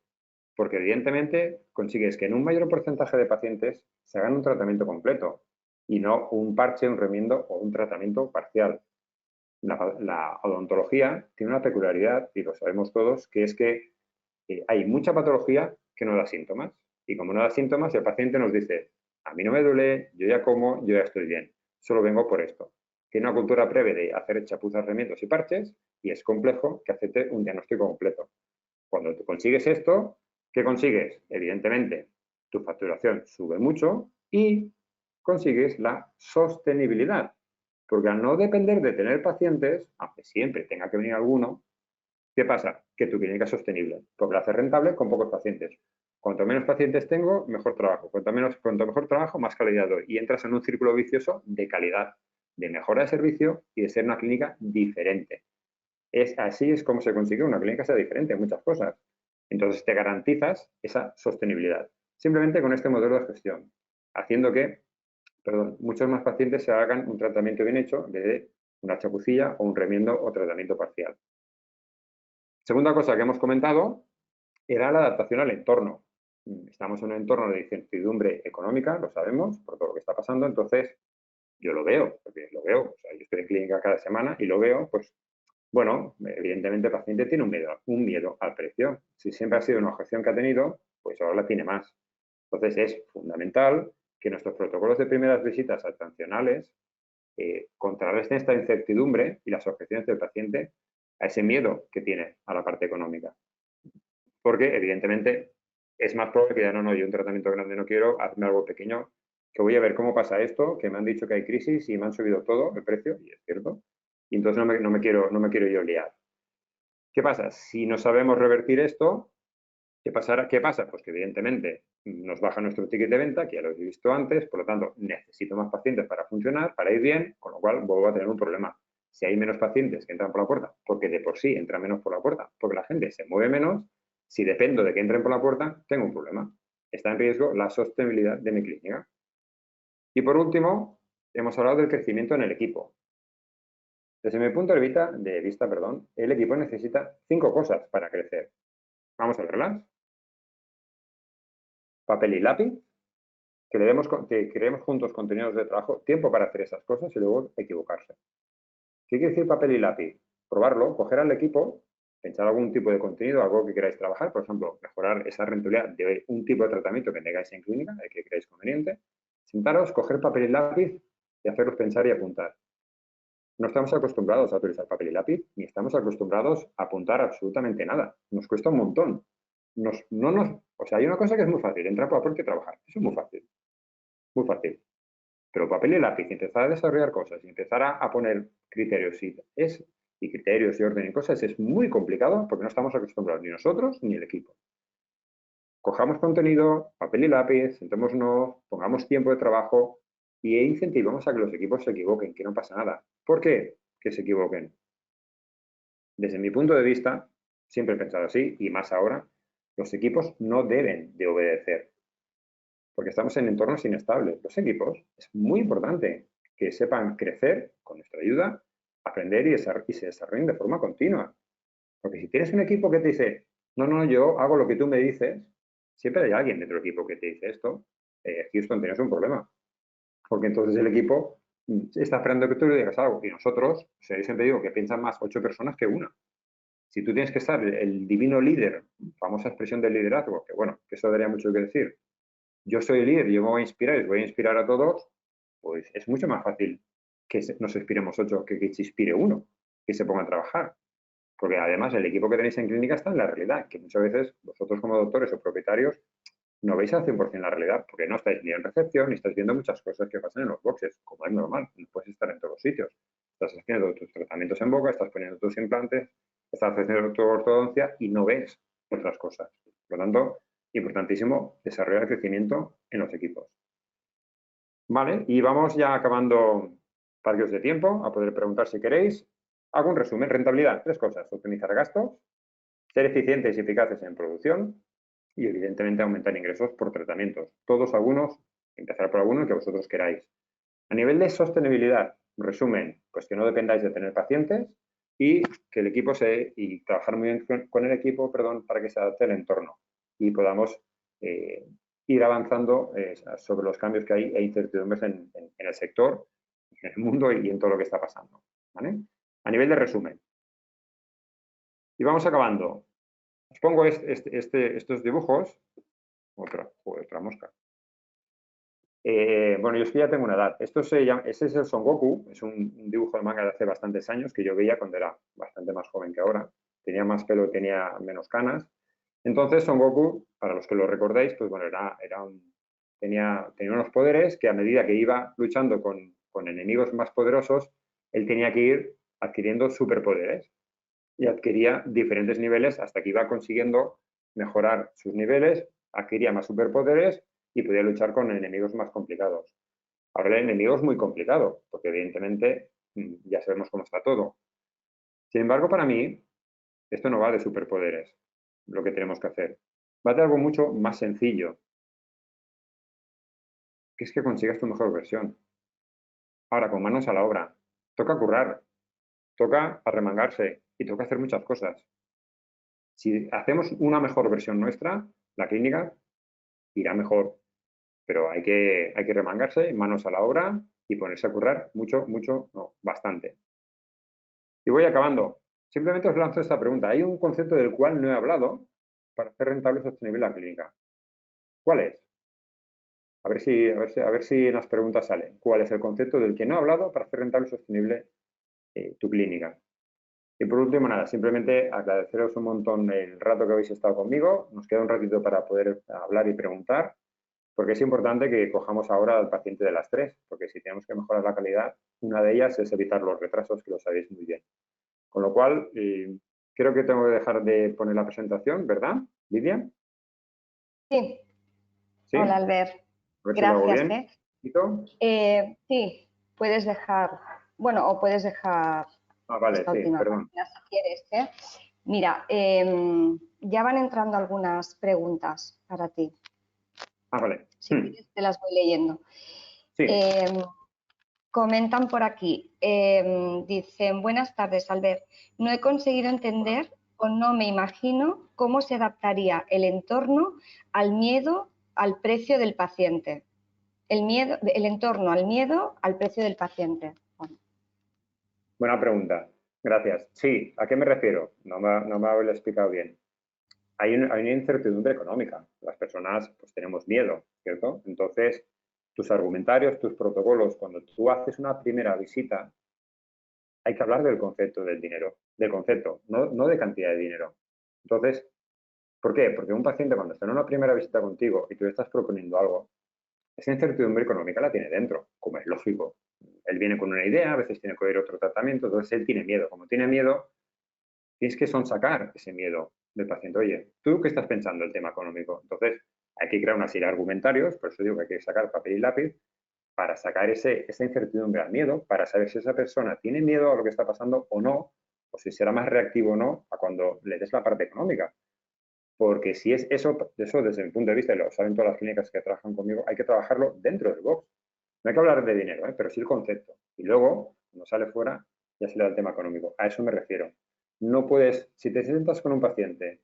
Porque evidentemente consigues que en un mayor porcentaje de pacientes se hagan un tratamiento completo y no un parche, un remiendo o un tratamiento parcial. La odontología tiene una peculiaridad, y lo sabemos todos, que es que hay mucha patología que no da síntomas. Y como no da síntomas, el paciente nos dice, a mí no me duele, yo ya como, yo ya estoy bien. Solo vengo por esto. Tiene una cultura breve de hacer chapuzas, remiendos y parches y es complejo que acepte un diagnóstico completo. Cuando tú consigues esto, ¿qué consigues? Evidentemente, tu facturación sube mucho y consigues la sostenibilidad. Porque al no depender de tener pacientes, aunque siempre tenga que venir alguno, ¿qué pasa? Que tu clínica es sostenible, porque la haces rentable con pocos pacientes. Cuanto menos pacientes tengo, mejor trabajo. Cuanto mejor trabajo, más calidad doy. Y entras en un círculo vicioso de calidad, de mejora de servicio y de ser una clínica diferente. Así es como se consigue una clínica sea diferente en muchas cosas. Entonces te garantizas esa sostenibilidad. Simplemente con este modelo de gestión, haciendo que, muchos más pacientes se hagan un tratamiento bien hecho en vez de una chapucilla o un remiendo o tratamiento parcial. Segunda cosa que hemos comentado era la adaptación al entorno. Estamos en un entorno de incertidumbre económica, lo sabemos, por todo lo que está pasando, entonces yo lo veo, porque lo veo, o sea, yo estoy en clínica cada semana y lo veo, pues, bueno, evidentemente el paciente tiene un miedo al precio. Si siempre ha sido una objeción que ha tenido, pues ahora la tiene más. Entonces es fundamental que nuestros protocolos de primeras visitas atencionales contrarresten esta incertidumbre y las objeciones del paciente a ese miedo que tiene a la parte económica. Porque, evidentemente, es más probable que ya no, yo un tratamiento grande no quiero, hazme algo pequeño, que voy a ver cómo pasa esto, que me han dicho que hay crisis y me han subido todo el precio, y es cierto, y entonces no me quiero yo liar. ¿Qué pasa? Si no sabemos revertir esto, ¿qué pasa? Pues que evidentemente nos baja nuestro ticket de venta, que ya lo he visto antes, por lo tanto necesito más pacientes para funcionar, para ir bien, con lo cual vuelvo a tener un problema. Si hay menos pacientes que entran por la puerta, porque de por sí entran menos por la puerta, porque la gente se mueve menos, si dependo de que entren por la puerta, tengo un problema. Está en riesgo la sostenibilidad de mi clínica. Y por último, hemos hablado del crecimiento en el equipo. Desde mi punto de vista, el equipo necesita 5 cosas para crecer. Vamos a verlas. Papel y lápiz, que creemos juntos contenidos de trabajo, tiempo para hacer esas cosas y luego equivocarse. ¿Qué quiere decir papel y lápiz? Probarlo, coger al equipo, pensar algún tipo de contenido, algo que queráis trabajar, por ejemplo, mejorar esa rentabilidad de un tipo de tratamiento que tengáis en clínica, el que creáis conveniente. Sentaros, coger papel y lápiz y haceros pensar y apuntar. No estamos acostumbrados a utilizar papel y lápiz, ni estamos acostumbrados a apuntar absolutamente nada. Nos cuesta un montón. O sea, hay una cosa que es muy fácil, entrar por la puerta y trabajar. Eso es muy fácil. Muy fácil. Pero papel y lápiz, empezar a desarrollar cosas y empezar a poner criterios y criterios y orden y cosas es muy complicado porque no estamos acostumbrados ni nosotros ni el equipo. Cojamos contenido, papel y lápiz, sentémonos, pongamos tiempo de trabajo y incentivamos a que los equipos se equivoquen, que no pasa nada. ¿Por qué? Que se equivoquen. Desde mi punto de vista, siempre he pensado así y más ahora, los equipos no deben de obedecer porque estamos en entornos inestables. Los equipos es muy importante que sepan crecer con nuestra ayuda, aprender y se desarrollen de forma continua. Porque si tienes un equipo que te dice, no, yo hago lo que tú me dices, siempre hay alguien dentro del equipo que te dice esto, Houston, tienes un problema. Porque entonces el equipo está esperando que tú le digas algo. Y nosotros, o sea, yo siempre digo que piensan más 8 personas que una. Si tú tienes que estar el divino líder, famosa expresión del liderazgo, que bueno, que eso daría mucho que decir, yo soy el líder, yo me voy a inspirar y os voy a inspirar a todos, pues es mucho más fácil que nos inspiremos 8 que se inspire uno, que se ponga a trabajar. Porque además el equipo que tenéis en clínica está en la realidad, que muchas veces vosotros como doctores o propietarios no veis al 100% la realidad, porque no estáis ni en recepción ni estáis viendo muchas cosas que pasan en los boxes, como es normal, no puedes estar en todos los sitios. Estás haciendo tus tratamientos en boca, estás poniendo tus implantes, estás haciendo tu ortodoncia y no ves otras cosas. Por lo tanto, importantísimo desarrollar el crecimiento en los equipos. Vale, y vamos ya acabando para que os dé tiempo a poder preguntar si queréis. Hago un resumen. Rentabilidad, 3 cosas. Optimizar gastos, ser eficientes y eficaces en producción y, evidentemente, aumentar ingresos por tratamientos. Todos algunos, empezar por alguno que vosotros queráis. A nivel de sostenibilidad, resumen, pues que no dependáis de tener pacientes y que el equipo y trabajar muy bien con el equipo, perdón, para que se adapte al entorno y podamos ir avanzando sobre los cambios que hay e incertidumbres en el sector, en el mundo y en todo lo que está pasando, ¿vale? A nivel de resumen. Y vamos acabando. Os pongo estos dibujos. Otra mosca. Bueno, yo es que ya tengo una edad. Ese es el Son Goku, es un dibujo de manga de hace bastantes años que yo veía cuando era bastante más joven que ahora. Tenía más pelo y tenía menos canas. Entonces, Son Goku, para los que lo recordéis, pues bueno, tenía unos poderes que a medida que iba luchando con enemigos más poderosos, él tenía que ir adquiriendo superpoderes y adquiría diferentes niveles hasta que iba consiguiendo mejorar sus niveles, adquiría más superpoderes y podía luchar con enemigos más complicados. Ahora el enemigo es muy complicado, porque evidentemente ya sabemos cómo está todo. Sin embargo, para mí, esto no va de superpoderes, lo que tenemos que hacer. Va de algo mucho más sencillo, que es que consigas tu mejor versión. Ahora, con manos a la obra, toca currar, toca arremangarse y toca hacer muchas cosas. Si hacemos una mejor versión nuestra, la clínica irá mejor, pero hay que remangarse, manos a la obra y ponerse a currar mucho, no, bastante. Y voy acabando. Simplemente os lanzo esta pregunta. Hay un concepto del cual no he hablado para hacer rentable y sostenible la clínica. ¿Cuál es? A ver si en las preguntas sale. ¿Cuál es el concepto del que no he hablado para hacer rentable y sostenible tu clínica? Y por último, nada, simplemente agradeceros un montón el rato que habéis estado conmigo. Nos queda un ratito para poder hablar y preguntar, porque es importante que cojamos ahora al paciente de las 3, porque si tenemos que mejorar la calidad, una de ellas es evitar los retrasos, que lo sabéis muy bien. Con lo cual, creo que tengo que dejar de poner la presentación, ¿verdad, Lidia? Sí. ¿Sí? Hola, Albert. A ver si lo hago Gracias. bien. Sí, puedes dejar, bueno, o puedes dejar Vale, esta sí, última perdón. página si quieres. Mira, ya van entrando algunas preguntas para ti. Vale. Si quieres, te las voy leyendo. Sí. Comentan por aquí, dicen, buenas tardes, Albert. No he conseguido entender o no me imagino cómo se adaptaría el entorno al miedo al precio del paciente. El entorno al miedo al precio del paciente. Bueno. Buena pregunta. Gracias. Sí, ¿a qué me refiero? No me habéis explicado bien. Hay una incertidumbre económica. Las personas pues tenemos miedo, ¿cierto? Entonces, tus argumentarios, tus protocolos, cuando tú haces una primera visita, hay que hablar del concepto del dinero, del concepto, no de cantidad de dinero. Entonces, ¿por qué? Porque un paciente cuando está en una primera visita contigo y tú le estás proponiendo algo, esa incertidumbre económica la tiene dentro, como es lógico. Él viene con una idea, a veces tiene que oír otro tratamiento, entonces él tiene miedo. Como tiene miedo, tienes que sonsacar ese miedo del paciente. Oye, ¿tú qué estás pensando del tema económico? Entonces, hay que crear una serie de argumentarios, por eso digo que hay que sacar papel y lápiz, para sacar esa incertidumbre al miedo, para saber si esa persona tiene miedo a lo que está pasando o no, o si será más reactivo o no a cuando le des la parte económica. Porque si es eso desde mi punto de vista, y lo saben todas las clínicas que trabajan conmigo, hay que trabajarlo dentro del box. No hay que hablar de dinero, pero sí el concepto. Y luego, cuando sale fuera, ya se le da el tema económico. A eso me refiero. No puedes, si te sientas con un paciente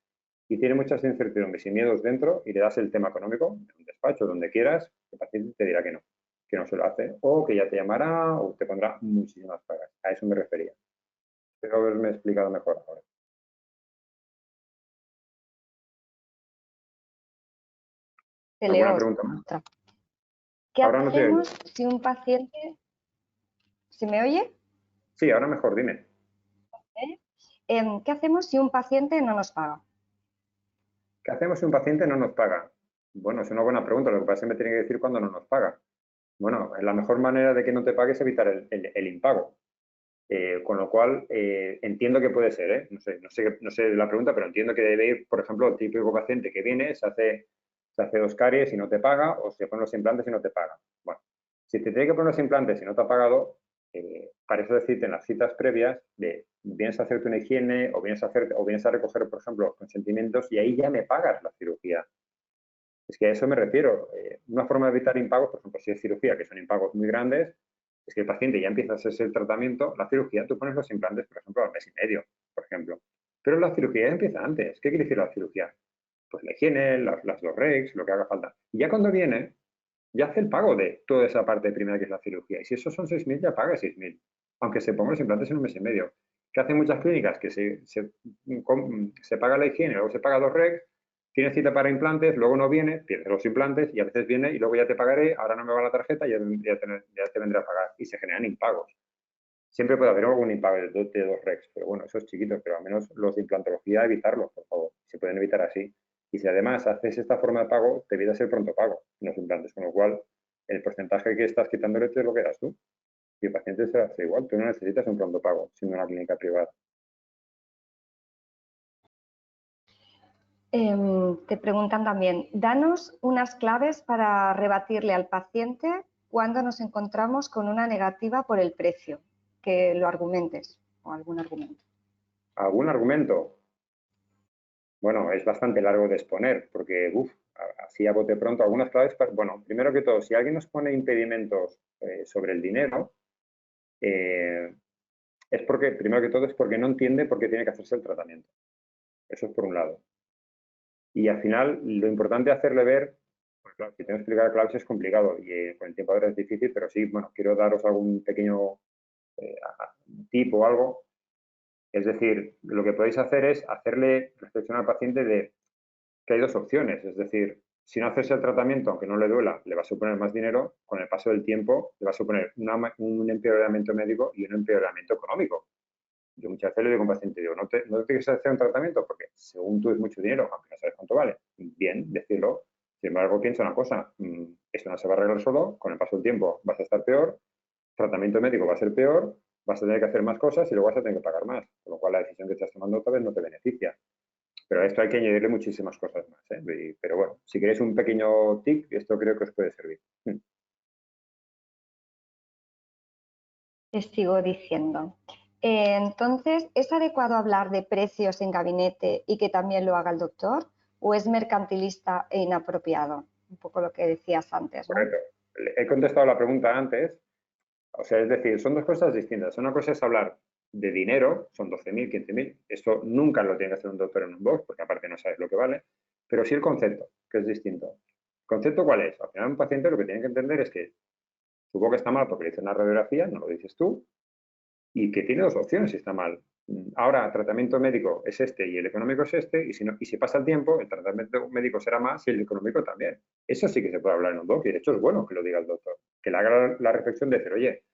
y tiene muchas incertidumbres y miedos dentro y le das el tema económico, en un despacho, donde quieras, el paciente te dirá que no se lo hace, o que ya te llamará o te pondrá muchísimas pagas. A eso me refería. Espero haberme explicado mejor ahora. Te ¿Alguna leo pregunta más? otra. ¿Qué Ahora no te oigo. hacemos si un paciente... ¿Se me oye? Sí, ahora mejor, dime. ¿Qué hacemos si un paciente no nos paga? ¿Qué hacemos si un paciente no nos paga? Bueno, es una buena pregunta. Lo que pasa es que me tiene que decir cuándo no nos paga. Bueno, la mejor manera de que no te pague es evitar el impago. Con lo cual, entiendo que puede ser, ¿eh? No sé la pregunta, pero entiendo que debe ir, por ejemplo, el típico paciente que viene, se hace 2 caries y no te paga, o se pone los implantes y no te paga. Bueno, si te tiene que poner los implantes y no te ha pagado, para eso decirte en las citas previas de vienes a hacerte una higiene o vienes a recoger, por ejemplo, consentimientos y ahí ya me pagas la cirugía. Es que a eso me refiero. Una forma de evitar impagos, por ejemplo, si es cirugía, que son impagos muy grandes, es que el paciente ya empieza a hacerse el tratamiento, la cirugía, tú pones los implantes, por ejemplo, al mes y medio, por ejemplo. Pero la cirugía ya empieza antes. ¿Qué quiere decir la cirugía? Pues la higiene, los REX, lo que haga falta. Y ya cuando viene, ya hace el pago de toda esa parte primera que es la cirugía. Y si esos son 6.000, ya paga 6.000, aunque se pongan los implantes en un mes y medio. ¿Qué hacen muchas clínicas? Que se paga la higiene, luego se paga los REX, tienes cita para implantes, luego no viene, pierdes los implantes y a veces viene y luego ya te pagaré, ahora no me va la tarjeta y ya te vendré a pagar. Y se generan impagos. Siempre puede haber algún impago de dos REX, pero bueno, eso es chiquito, pero al menos los de implantología, evitarlos, por favor. Se pueden evitar así. Y si además haces esta forma de pago, te evitas el pronto pago en los implantes, con lo cual el porcentaje que estás quitándole te lo quedas tú. Y el paciente se hace igual, tú no necesitas un pronto pago siendo una clínica privada. Te preguntan también, danos unas claves para rebatirle al paciente cuando nos encontramos con una negativa por el precio, que lo argumentes o algún argumento. ¿Algún argumento? Bueno, es bastante largo de exponer porque, así a bote pronto, algunas claves, bueno, primero que todo, si alguien nos pone impedimentos sobre el dinero, es porque, primero que todo, es porque no entiende por qué tiene que hacerse el tratamiento. Eso es por un lado. Y al final, lo importante es hacerle ver, pues claro, si tengo que explicar claves es complicado y con el tiempo ahora es difícil, pero sí, bueno, quiero daros algún pequeño tip o algo. Es decir, lo que podéis hacer es hacerle reflexionar al paciente de que hay dos opciones. Es decir, si no hacerse el tratamiento, aunque no le duela, le va a suponer más dinero, con el paso del tiempo le va a suponer un empeoramiento médico y un empeoramiento económico. Yo muchas veces le digo a un paciente, digo, no te tienes que hacer un tratamiento porque según tú es mucho dinero, aunque no sabes cuánto vale. Bien, decirlo. Sin embargo, piensa una cosa, esto no se va a arreglar solo, con el paso del tiempo vas a estar peor, tratamiento médico va a ser peor, vas a tener que hacer más cosas y luego vas a tener que pagar más, con lo cual la decisión que estás tomando otra vez no te beneficia. Pero a esto hay que añadirle muchísimas cosas más. Pero bueno, si queréis un pequeño tip, esto creo que os puede servir. Te sigo diciendo. Entonces, ¿es adecuado hablar de precios en gabinete y que también lo haga el doctor? ¿O es mercantilista e inapropiado? Un poco lo que decías antes, ¿no? Correcto. He contestado la pregunta antes. O sea, es decir, son dos cosas distintas. Una cosa es hablar de dinero, son 12.000, 15.000. Esto nunca lo tiene que hacer un doctor en un box, porque aparte no sabes lo que vale. Pero sí el concepto, que es distinto. ¿El concepto cuál es? Al final un paciente lo que tiene que entender es que su boca está mal porque le hice una radiografía, no lo dices tú, y que tiene dos opciones si está mal. Ahora, tratamiento médico es este y el económico es este, y si pasa el tiempo, el tratamiento médico será más y el económico también. Eso sí que se puede hablar en un doc, y de hecho es bueno que lo diga el doctor, que le haga la reflexión de decir, oye,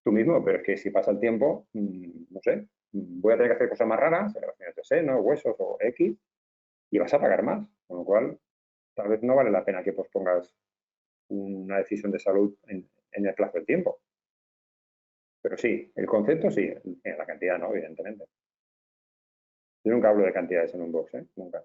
tú mismo, pero es que si pasa el tiempo, no sé, voy a tener que hacer cosas más raras, relaciones de seno, huesos o X, y vas a pagar más, con lo cual tal vez no vale la pena que pospongas una decisión de salud en el plazo del tiempo. Pero sí, el concepto sí, en la cantidad no, evidentemente. Yo nunca hablo de cantidades en un box, ¿eh? Nunca.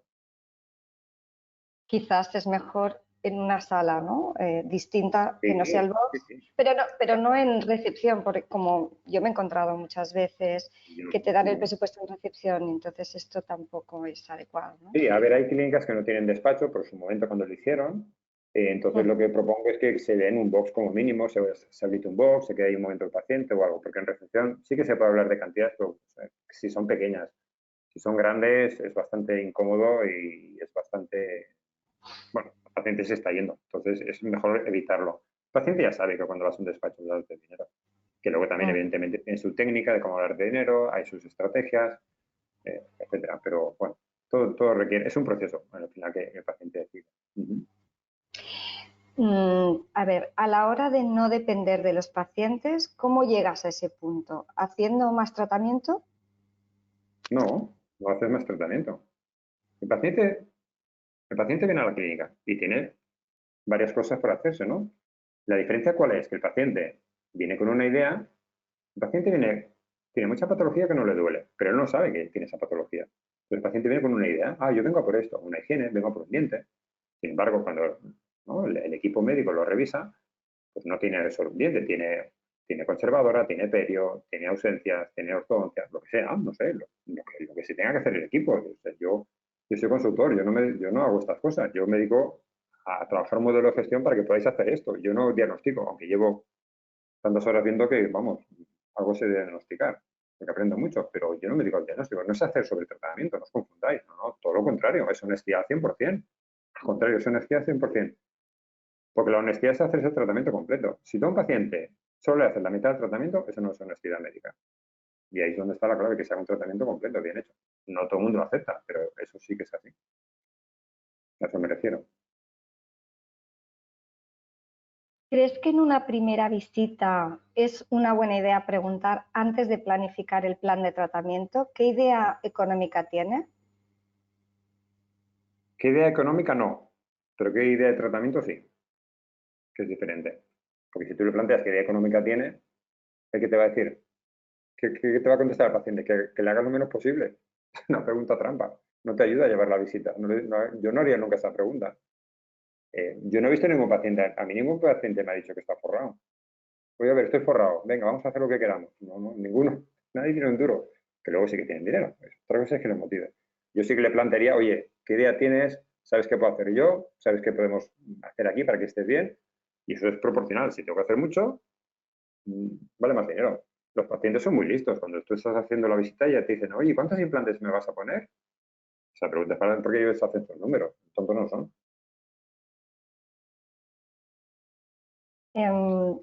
Quizás es mejor en una sala, ¿no? Distinta, que no sea el box, Sí. pero no en recepción, porque como yo me he encontrado muchas veces que te dan el presupuesto en recepción y entonces esto tampoco es adecuado, ¿no? Sí, a ver, hay clínicas que no tienen despacho por su momento cuando lo hicieron. Entonces lo que propongo es que se dé en un box como mínimo, se habilite un box, se quede ahí un momento el paciente o algo, porque en recepción sí que se puede hablar de cantidades, pero si son pequeñas. Si son grandes es bastante incómodo y es bastante, bueno, el paciente se está yendo, entonces es mejor evitarlo. El paciente ya sabe que cuando vas a un despacho le das de dinero, que luego también evidentemente tiene su técnica de cómo hablar de dinero, hay sus estrategias, etcétera, pero bueno, todo requiere, es un proceso al final que el paciente decide. A ver, a la hora de no depender de los pacientes, ¿cómo llegas a ese punto? ¿Haciendo más tratamiento? No haces más tratamiento. El paciente viene a la clínica y tiene varias cosas por hacerse, ¿no? La diferencia cuál es, que el paciente viene con una idea, el paciente tiene mucha patología que no le duele, pero él no sabe que tiene esa patología. Entonces, el paciente viene con una idea, yo vengo a por esto, una higiene, vengo a por un diente. Sin embargo, cuando, ¿no?, el equipo médico lo revisa, pues no tiene solo un diente, tiene Tiene conservadora, tiene perio, tiene ausencias, tiene ortodoncias, lo que sea, no sé, lo que se tenga que hacer el equipo. O sea, yo soy consultor, yo no hago estas cosas, yo me dedico a trabajar un modelo de gestión para que podáis hacer esto. Yo no diagnostico, aunque llevo tantas horas viendo que, vamos, algo se debe diagnosticar, porque aprendo mucho, pero yo no me dedico al diagnóstico, no es hacer sobretratamiento, no os confundáis, no, todo lo contrario, es honestidad 100%. Al contrario, es honestidad 100%. Porque la honestidad es hacer ese tratamiento completo. Si tú a un paciente solo le haces la mitad del tratamiento, eso no es honestidad médica. Y ahí es donde está la clave, que sea un tratamiento completo, bien hecho. No todo el mundo lo acepta, pero eso sí que es así. A eso me refiero. ¿Crees que en una primera visita es una buena idea preguntar antes de planificar el plan de tratamiento qué idea económica tiene? ¿Qué idea económica? No. Pero ¿qué idea de tratamiento? Sí. Que es diferente. Porque si tú le planteas qué idea económica tiene, ¿qué te va a decir? ¿Qué te va a contestar el paciente? Que le hagas lo menos posible. Es una pregunta trampa. No te ayuda a llevar la visita. Yo no haría nunca esa pregunta. Yo no he visto ningún paciente, a mí ningún paciente me ha dicho que está forrado. Voy a ver, estoy forrado, venga, vamos a hacer lo que queramos. No, ninguno. Nadie tiene un duro. Que luego sí que tienen dinero. Otra cosa es que les motive. Yo sí que le plantearía, oye, ¿qué idea tienes? ¿Sabes qué puedo hacer yo? ¿Sabes qué podemos hacer aquí para que estés bien? Y eso es proporcional. Si tengo que hacer mucho, vale más dinero. Los pacientes son muy listos. Cuando tú estás haciendo la visita ya te dicen, oye, ¿cuántos implantes me vas a poner? Esa pregunta es para porque ellos hacen sus números. Tontos no son.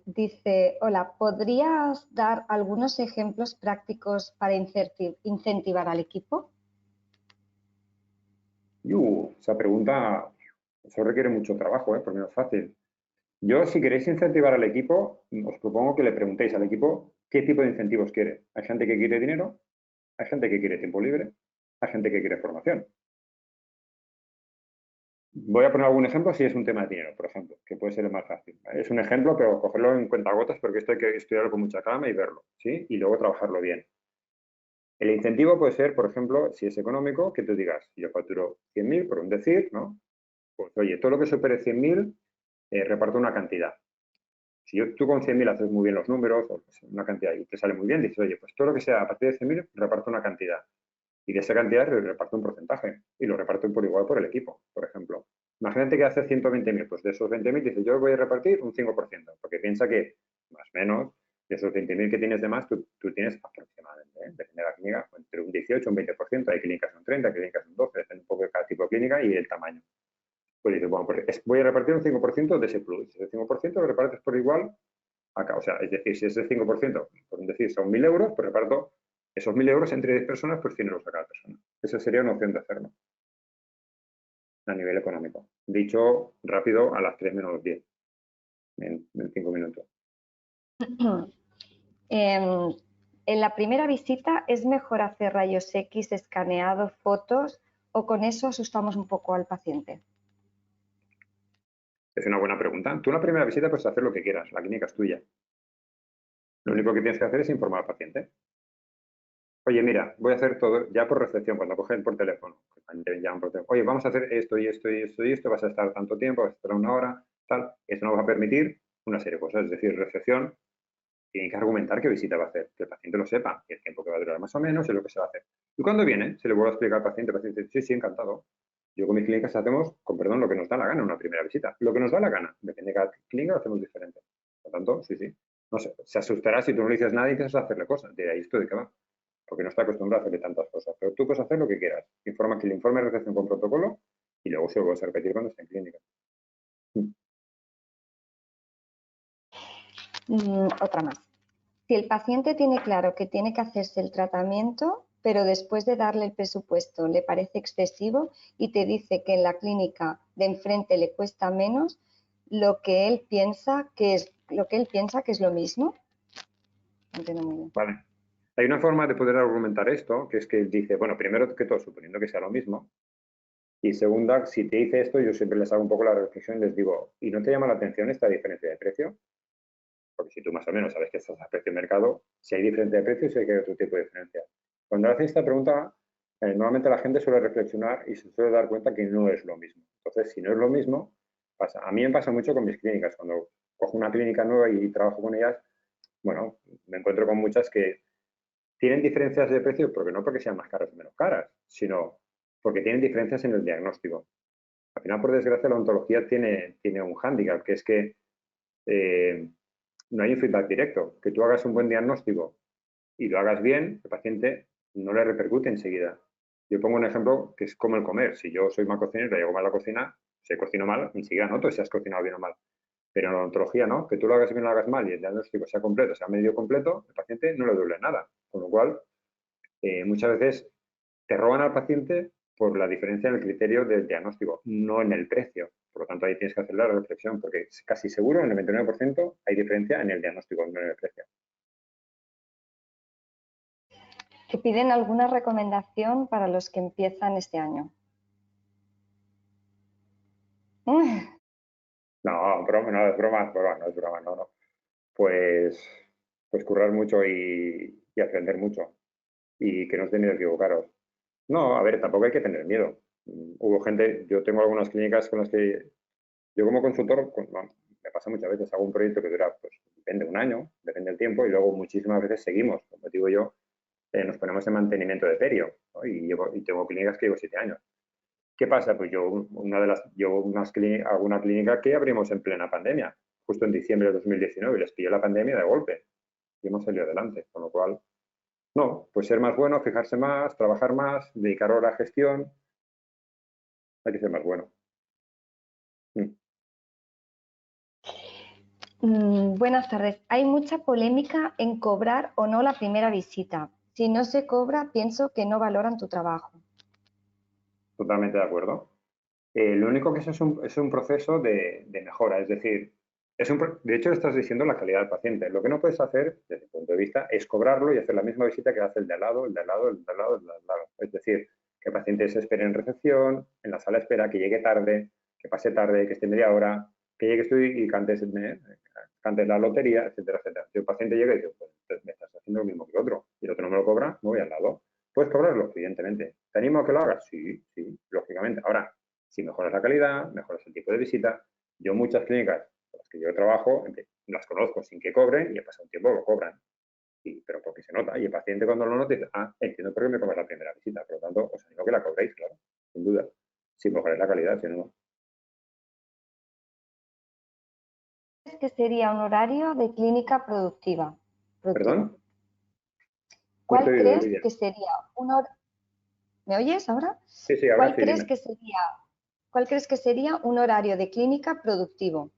Dice, hola, ¿podrías dar algunos ejemplos prácticos para incentivar al equipo? Esa pregunta, eso requiere mucho trabajo, porque no es fácil. Yo, si queréis incentivar al equipo, os propongo que le preguntéis al equipo qué tipo de incentivos quiere. Hay gente que quiere dinero, hay gente que quiere tiempo libre, hay gente que quiere formación. Voy a poner algún ejemplo si es un tema de dinero, por ejemplo, que puede ser el más fácil. ¿Vale? Es un ejemplo, pero cogerlo en cuentagotas porque esto hay que estudiarlo con mucha calma y verlo, ¿sí? Y luego trabajarlo bien. El incentivo puede ser, por ejemplo, si es económico, que tú digas, yo facturo 100.000, por un decir, ¿no? Pues oye, todo lo que supere 100.000, reparto una cantidad. Si tú con 100.000 haces muy bien los números, o una cantidad y te sale muy bien, dices, oye, pues todo lo que sea a partir de 100.000, reparto una cantidad. Y de esa cantidad reparto un porcentaje. Y lo reparto por igual por el equipo, por ejemplo. Imagínate que hace 120.000, pues de esos 20.000 dices, yo voy a repartir un 5%, porque piensa que, más o menos, de esos 20.000 que tienes de más, tú tienes aproximadamente, depende de la clínica, entre un 18 y un 20%. Hay clínicas un 30, hay clínicas un 12, depende un poco de cada tipo de clínica y el tamaño. Pues dices, bueno, pues voy a repartir un 5% de ese plus. Ese 5% lo repartes por igual acá. O sea, es decir, si ese 5%, por decir, son 1.000 euros, pues reparto esos 1.000 euros entre 10 personas, pues 100 euros a cada persona. Esa sería una opción de hacerlo a nivel económico. Dicho rápido, a las 3 menos 10, en 5 minutos. En la primera visita, ¿es mejor hacer rayos X, escaneado, fotos o con eso asustamos un poco al paciente? Es una buena pregunta. Tú en la primera visita puedes hacer lo que quieras, la clínica es tuya. Lo único que tienes que hacer es informar al paciente. Oye, mira, voy a hacer todo ya por recepción, cuando cogen por teléfono. Oye, vamos a hacer esto y esto y esto y esto, vas a estar tanto tiempo, vas a estar una hora, tal. Eso nos va a permitir una serie de cosas, es decir, recepción, tiene que argumentar qué visita va a hacer, que el paciente lo sepa, y el tiempo que va a durar más o menos, y lo que se va a hacer. Y cuando viene, se le vuelve a explicar al paciente, el paciente dice, sí, sí, encantado. Yo con mis clínicas hacemos, con perdón, lo que nos da la gana en una primera visita. Lo que nos da la gana, depende de cada clínica, lo hacemos diferente. Por lo tanto, sí, sí. No sé, se asustará si tú no le dices nada y empiezas a hacerle cosas. De ahí esto de qué va. Porque no está acostumbrado a hacerle tantas cosas. Pero tú puedes hacer lo que quieras. Informa que le informe de recepción con protocolo y luego se lo vuelves a repetir cuando esté en clínica. Otra más. Si el paciente tiene claro que tiene que hacerse el tratamiento, pero después de darle el presupuesto le parece excesivo y te dice que en la clínica de enfrente le cuesta menos, lo que él piensa que es lo mismo. No entiendo muy bien. Vale. Hay una forma de poder argumentar esto, que es que dice, bueno, primero que todo, suponiendo que sea lo mismo, y segunda, si te dice esto, yo siempre les hago un poco la reflexión y les digo, ¿y no te llama la atención esta diferencia de precio? Porque si tú más o menos sabes que estás a precio de mercado, si hay diferencia de precio, sí hay que hay otro tipo de diferencia. Cuando haces esta pregunta, normalmente la gente suele reflexionar y se suele dar cuenta que no es lo mismo. Entonces, si no es lo mismo, pasa. A mí me pasa mucho con mis clínicas. Cuando cojo una clínica nueva y trabajo con ellas, bueno, me encuentro con muchas que tienen diferencias de precio, porque no porque sean más caras o menos caras, sino porque tienen diferencias en el diagnóstico. Al final, por desgracia, la odontología tiene un hándicap, que es que no hay un feedback directo. Que tú hagas un buen diagnóstico y lo hagas bien, el paciente no le repercute enseguida. Yo pongo un ejemplo que es como el comer. Si yo soy mal cocinero y llego mal a la cocina, si cocino mal, enseguida noto si has cocinado bien o mal. Pero en la odontología no, que tú lo hagas bien o lo hagas mal y el diagnóstico sea completo, sea medio completo, el paciente no le duele nada. Con lo cual, muchas veces te roban al paciente por la diferencia en el criterio del diagnóstico, no en el precio. Por lo tanto, ahí tienes que hacer la reflexión, porque casi seguro, en el 99%, hay diferencia en el diagnóstico, no en el precio. ¿Te piden alguna recomendación para los que empiezan este año? No, broma, no es broma, no es broma, no. Pues currar mucho y aprender mucho. Y que no os dé miedo equivocaros. No, a ver, tampoco hay que tener miedo. Hubo gente, yo tengo algunas clínicas con las que yo como consultor, me pasa muchas veces, hago un proyecto que dura, pues depende un año, depende del tiempo, y luego muchísimas veces seguimos, como digo yo, nos ponemos en mantenimiento de perio, ¿no? Y tengo clínicas que llevo 7 años. ¿Qué pasa? Pues yo hago una clínica que abrimos en plena pandemia, justo en diciembre de 2019, y les pilló la pandemia de golpe, y hemos salido adelante, con lo cual, no, pues ser más bueno, fijarse más, trabajar más, dedicar hora a gestión, hay que ser más bueno. Buenas tardes. Hay mucha polémica en cobrar o no la primera visita. Si no se cobra, pienso que no valoran tu trabajo. Totalmente de acuerdo. Lo único que es un proceso de mejora, es decir, de hecho estás diciendo la calidad del paciente. Lo que no puedes hacer, desde mi punto de vista, es cobrarlo y hacer la misma visita que hace el de al lado, el de al lado, el de al lado, el de al lado. Es decir, que el paciente se espere en recepción, en la sala de espera, que llegue tarde, que pase tarde, que esté media hora, que llegues tú y cantes la lotería, etcétera, etcétera. Si el paciente llega y dice, pues me estás haciendo lo mismo que el otro, y el otro no me lo cobra, me voy al lado. ¿Puedes cobrarlo? Evidentemente. ¿Te animo a que lo hagas? Sí, sí, lógicamente. Ahora, si mejoras la calidad, mejoras el tipo de visita. Yo muchas clínicas con las que yo trabajo las conozco sin que cobren y he pasado un tiempo lo cobran. Pero porque se nota. Y el paciente cuando lo nota dice, entiendo por qué me cobras la primera visita. Por lo tanto, os animo a que la cobréis, claro, sin duda. Si mejoráis la calidad, si no. ¿Crees que sería un horario de clínica productiva? ¿Perdón? No te ¿Cuál he oído, crees Lidia. que sería un horario? ¿Me oyes ahora? Sí, sí, ahora sí, dime. ¿Cuál crees que sería un horario de clínica productivo?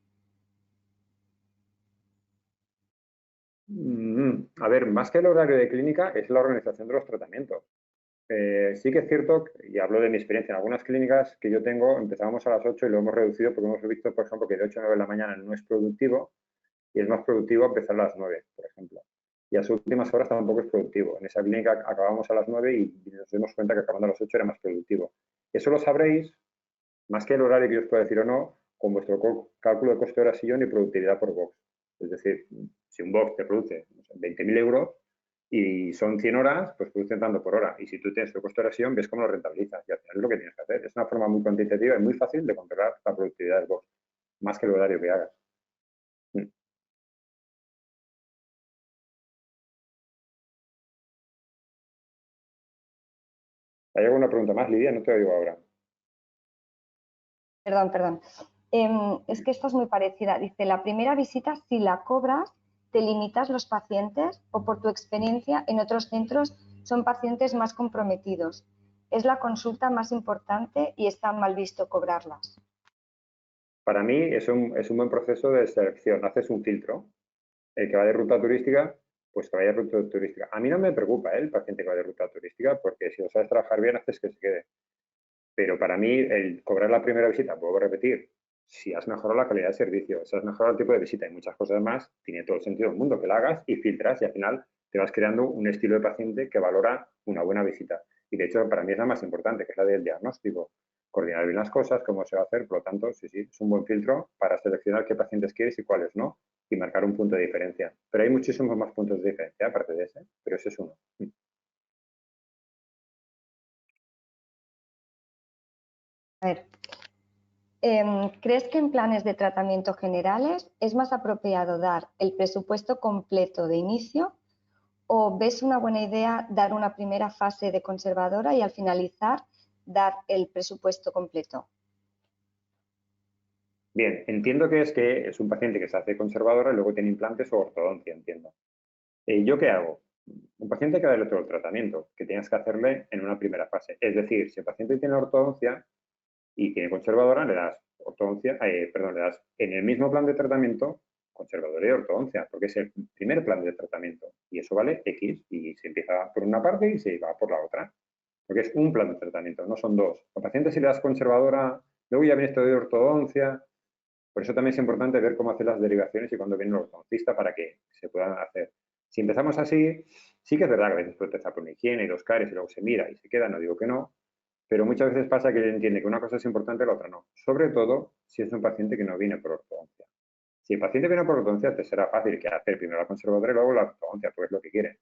A ver, más que el horario de clínica, es la organización de los tratamientos. Sí que es cierto, y hablo de mi experiencia, en algunas clínicas que yo tengo empezábamos a las 8 y lo hemos reducido porque hemos visto, por ejemplo, que de 8 a 9 de la mañana no es productivo y es más productivo empezar a las 9, por ejemplo. Y a sus últimas horas tampoco es productivo. En esa clínica acabamos a las 9 y nos dimos cuenta que acabando a las 8 era más productivo. Eso lo sabréis, más que el horario que yo os pueda decir o no, con vuestro cálculo de coste de hora sillón y productividad por box. Es decir, si un box te produce 20.000 euros y son 100 horas, pues producen tanto por hora. Y si tú tienes tu coste de hora sillón, ves cómo lo rentabilizas. Y al final es lo que tienes que hacer. Es una forma muy cuantitativa y muy fácil de controlar la productividad del box, más que el horario que hagas. ¿Hay alguna pregunta más, Lidia? No te oigo ahora. Perdón. Es que esta es muy parecida. Dice, la primera visita, si la cobras, ¿te limitas los pacientes o por tu experiencia en otros centros son pacientes más comprometidos? Es la consulta más importante y está mal visto cobrarlas. Para mí es un buen proceso de selección. Haces un filtro. El que va de ruta turística, pues que vaya de ruta turística. A mí no me preocupa el paciente que va de ruta turística porque si lo sabes trabajar bien haces que se quede. Pero para mí el cobrar la primera visita, vuelvo a repetir, si has mejorado la calidad de servicio, si has mejorado el tipo de visita y muchas cosas más, tiene todo el sentido del mundo que la hagas y filtras y al final te vas creando un estilo de paciente que valora una buena visita. Y de hecho para mí es la más importante, que es la del diagnóstico. Coordinar bien las cosas, cómo se va a hacer, por lo tanto, sí, es un buen filtro para seleccionar qué pacientes quieres y cuáles no y marcar un punto de diferencia. Pero hay muchísimos más puntos de diferencia aparte de ese, pero ese es uno. A ver, ¿Crees que en planes de tratamiento generales es más apropiado dar el presupuesto completo de inicio o ves una buena idea dar una primera fase de conservadora y al finalizar dar el presupuesto completo? Bien, entiendo que es un paciente que se hace conservadora y luego tiene implantes o ortodoncia, entiendo. ¿Yo qué hago? Un paciente hay que darle todo el tratamiento que tienes que hacerle en una primera fase. Es decir, si el paciente tiene ortodoncia y tiene conservadora, le das ortodoncia, perdón, le das en el mismo plan de tratamiento conservadora y ortodoncia, porque es el primer plan de tratamiento y eso vale X y se empieza por una parte y se va por la otra, porque es un plan de tratamiento, no son dos. Al paciente si le das conservadora, luego ya viene esto de ortodoncia, por eso también es importante ver cómo hacer las derivaciones y cuándo viene el ortodoncista para que se puedan hacer. Si empezamos así, sí que es verdad que a veces puede empezar por una higiene y 2 caries y luego se mira y se queda, no digo que no, pero muchas veces pasa que él entiende que una cosa es importante y la otra no. Sobre todo si es un paciente que no viene por ortodoncia. Si el paciente viene por ortodoncia, te será fácil que hacer primero la conservadora y luego la ortodoncia, porque es lo que quiere.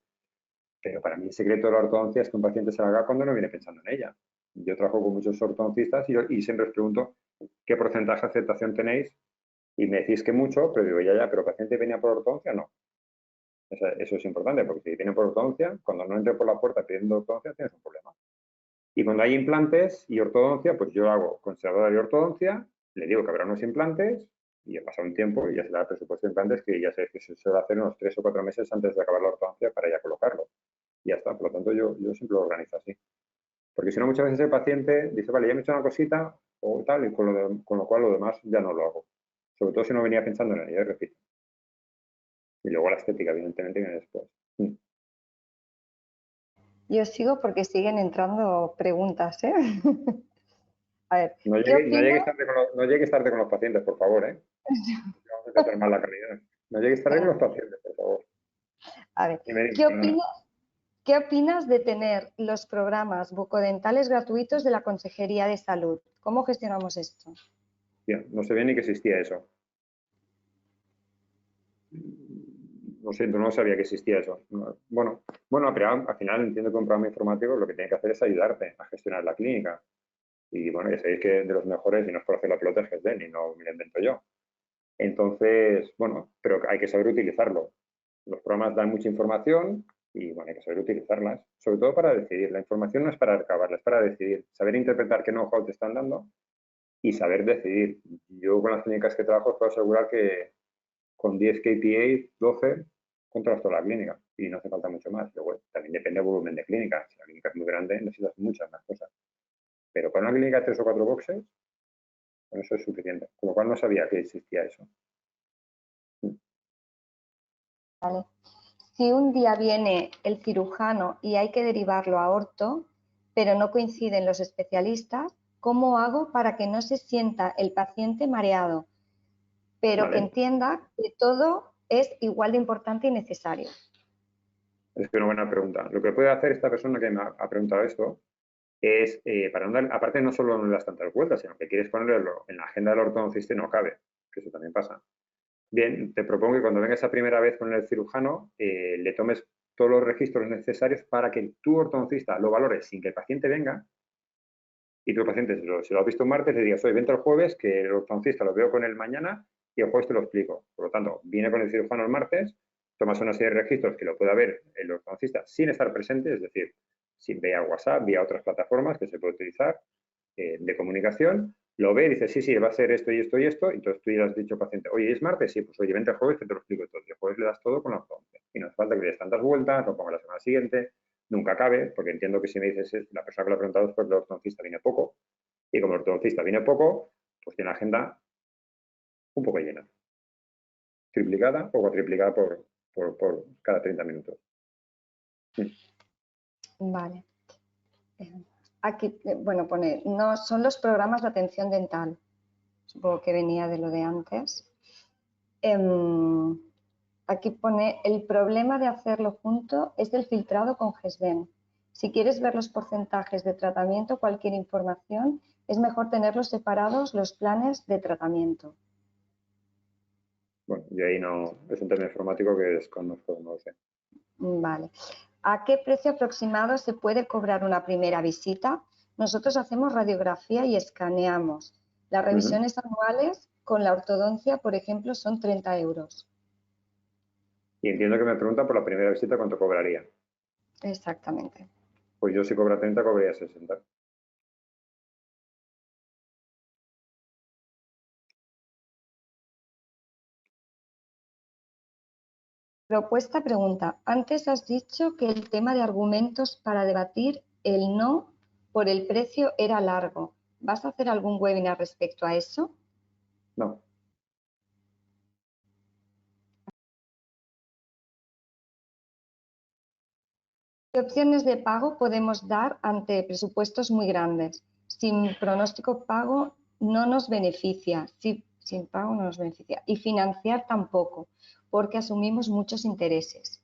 Pero para mí el secreto de la ortodoncia es que un paciente se la haga cuando no viene pensando en ella. Yo trabajo con muchos ortodoncistas y siempre os pregunto qué porcentaje de aceptación tenéis y me decís que mucho, pero digo, ya, pero el paciente venía por ortodoncia, no. Eso es importante, porque si viene por ortodoncia, cuando no entre por la puerta pidiendo ortodoncia, tienes un problema. Y cuando hay implantes y ortodoncia, pues yo hago conservadora y ortodoncia, le digo que habrá unos implantes y ha pasado un tiempo y ya se da el presupuesto de implantes que ya sé que se suele hacer unos 3 o 4 meses antes de acabar la ortodoncia para ya colocarlo. Y ya está, por lo tanto yo siempre lo organizo así. Porque si no, muchas veces el paciente dice, vale, ya me he hecho una cosita o tal, y con lo cual lo demás ya no lo hago. Sobre todo si no venía pensando en ello, repito. Y luego la estética, evidentemente, viene después. Yo sigo porque siguen entrando preguntas, ¿eh? A ver, No ¿qué llegues opinas? tarde con los pacientes, por favor, ¿eh? Vamos a empezar mal la calidad. No llegues tarde con los pacientes, por favor. A ver, Dime, perdona. ¿qué opinas de tener los programas bucodentales gratuitos de la Consejería de Salud? ¿Cómo gestionamos esto? Bien, no sabía ni que existía eso. Lo siento, no sabía que existía eso. Bueno, pero al final entiendo que un programa informático lo que tiene que hacer es ayudarte a gestionar la clínica. Y bueno, ya sabéis que de los mejores, y no es por hacer la pelota, es GESDEN y no me lo invento yo. Entonces, bueno, pero hay que saber utilizarlo. Los programas dan mucha información y bueno, hay que saber utilizarlas, sobre todo para decidir. La información no es para recabarla, es para decidir, saber interpretar qué know-how te están dando y saber decidir. Yo con las clínicas que trabajo puedo asegurar que con 10 KPIs, 12, controlas toda la clínica y no hace falta mucho más. Luego, también depende del volumen de clínica. Si la clínica es muy grande, necesitas muchas más cosas. Pero para una clínica de 3 o 4 boxes, con eso es suficiente. Con lo cual no sabía que existía eso. Vale. Si un día viene el cirujano y hay que derivarlo a orto, pero no coinciden los especialistas, ¿cómo hago para que no se sienta el paciente mareado, pero que Vale. entienda que todo es igual de importante y necesario? Es una buena pregunta. Lo que puede hacer esta persona que me ha preguntado esto es, para no dar, aparte no solo no le das tantas vueltas, sino que quieres ponerlo en la agenda del ortodoncista y no cabe, que eso también pasa. Bien, te propongo que cuando vengas esa primera vez con el cirujano, le tomes todos los registros necesarios para que tu ortodoncista lo valore sin que el paciente venga y tu paciente, si lo has visto un martes, le digas, oye, vente el jueves, que el ortodoncista lo veo con él mañana y el jueves te lo explico. Por lo tanto, viene con el cirujano el martes, tomas una serie de registros que lo pueda ver el ortodoncista sin estar presente, es decir, sin vía WhatsApp, vía otras plataformas que se puede utilizar de comunicación, lo ve y dice, sí, va a ser esto y esto y esto, entonces tú ya le has dicho al paciente, oye, ¿es martes? Sí, pues oye, vente el jueves que te lo explico todo. Y el jueves le das todo con la ortodoncia. Y no hace falta que le des tantas vueltas, lo ponga la semana siguiente, nunca cabe, porque entiendo que si me dices, la persona que lo ha preguntado es porque el ortodoncista viene poco, y como el ortodoncista viene poco, pues tiene la agenda un poco llena, triplicada o cuatriplicada por cada 30 minutos. Vale. Aquí, bueno, pone, no son los programas de atención dental. Supongo que venía de lo de antes. Aquí pone, el problema de hacerlo junto es el filtrado con GESDEN. Si quieres ver los porcentajes de tratamiento, cualquier información, es mejor tenerlos separados los planes de tratamiento. Bueno, y ahí no, es un tema informático que desconozco, no lo sé. Vale. ¿A qué precio aproximado se puede cobrar una primera visita? Nosotros hacemos radiografía y escaneamos. Las revisiones anuales con la ortodoncia, por ejemplo, son 30 euros. Y entiendo que me preguntan por la primera visita cuánto cobraría. Exactamente. Pues yo si cobra 30, cobraría 60. Propuesta pregunta. Antes has dicho que el tema de argumentos para debatir el no por el precio era largo. ¿Vas a hacer algún webinar respecto a eso? No. ¿Qué opciones de pago podemos dar ante presupuestos muy grandes? Sin pronóstico pago no nos beneficia. Sin pago no nos beneficia. Y financiar tampoco, porque asumimos muchos intereses.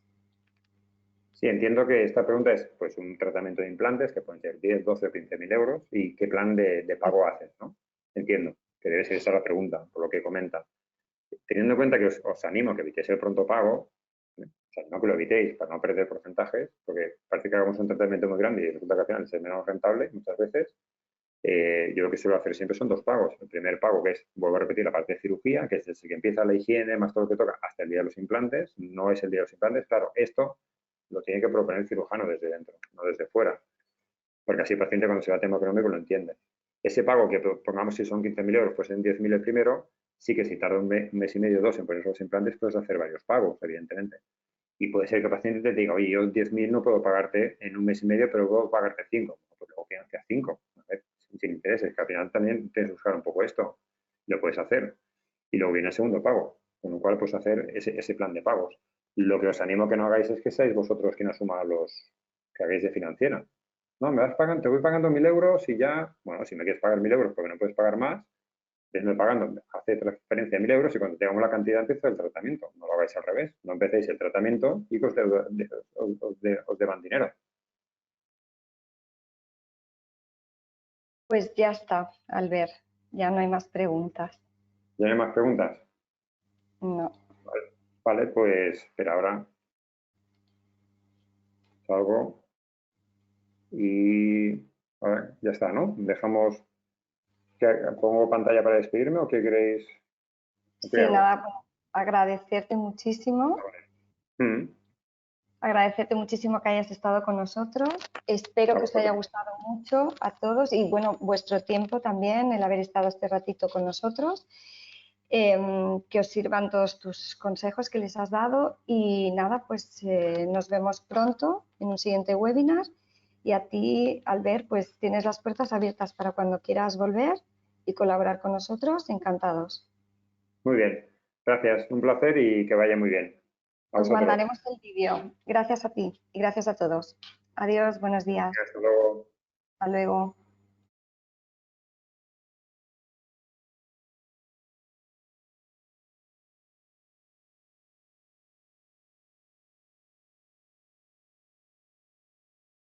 Sí, entiendo que esta pregunta es pues un tratamiento de implantes que pueden ser 10, 12 o 15.000 euros y qué plan de pago haces, ¿no? Entiendo que debe ser esa la pregunta, por lo que comenta. Teniendo en cuenta que os animo a que evitéis el pronto pago, os animo a que lo evitéis para no perder porcentajes, porque parece que hagamos un tratamiento muy grande y resulta que al final es menos rentable muchas veces. Yo lo que suelo hacer siempre son 2 pagos. El primer pago, que es, vuelvo a repetir, la parte de cirugía, que es desde que empieza la higiene, más todo lo que toca, hasta el día de los implantes. No es el día de los implantes. Claro, esto lo tiene que proponer el cirujano desde dentro, no desde fuera, porque así el paciente cuando se va a tema económico lo entiende. Ese pago que pongamos si son 15.000 euros, pues en 10.000 el primero, sí que si tarda un mes y medio, 2 en poner los implantes, puedes hacer varios pagos, evidentemente. Y puede ser que el paciente te diga, oye, yo 10.000 no puedo pagarte en un mes y medio, pero puedo pagarte 5. Pues luego financias 5. A ver, sin intereses, que al final también tienes que buscar un poco esto. Lo puedes hacer. Y luego viene el segundo pago, con lo cual puedes hacer ese plan de pagos. Lo que os animo a que no hagáis es que seáis vosotros quien asuma los que hagáis de financiera. No, me vas pagando, te voy pagando 1.000 euros y ya, bueno, si me quieres pagar 1.000 euros porque no puedes pagar más, vesme pagando, hace transferencia de 1.000 euros y cuando tengamos la cantidad empiezo el tratamiento. No lo hagáis al revés, no empecéis el tratamiento y que os deban dinero. Pues ya está, Albert. Ya no hay más preguntas. ¿Ya no hay más preguntas? No. Vale, pues espera, ahora salgo y a ver, ya está, ¿no? Dejamos, ¿pongo pantalla para despedirme o qué queréis? ¿Qué Sí, hago? nada, agradecerte muchísimo. Agradecerte muchísimo que hayas estado con nosotros. Espero que os haya gustado mucho a todos y, bueno, vuestro tiempo también, el haber estado este ratito con nosotros. Que os sirvan todos tus consejos que les has dado y nada, pues nos vemos pronto en un siguiente webinar y a ti, Albert, pues tienes las puertas abiertas para cuando quieras volver y colaborar con nosotros, encantados. Muy bien, gracias, un placer y que vaya muy bien. A Os vosotros. mandaremos el vídeo. Gracias a ti y gracias a todos. Adiós, buenos días. Hasta luego. Hasta luego.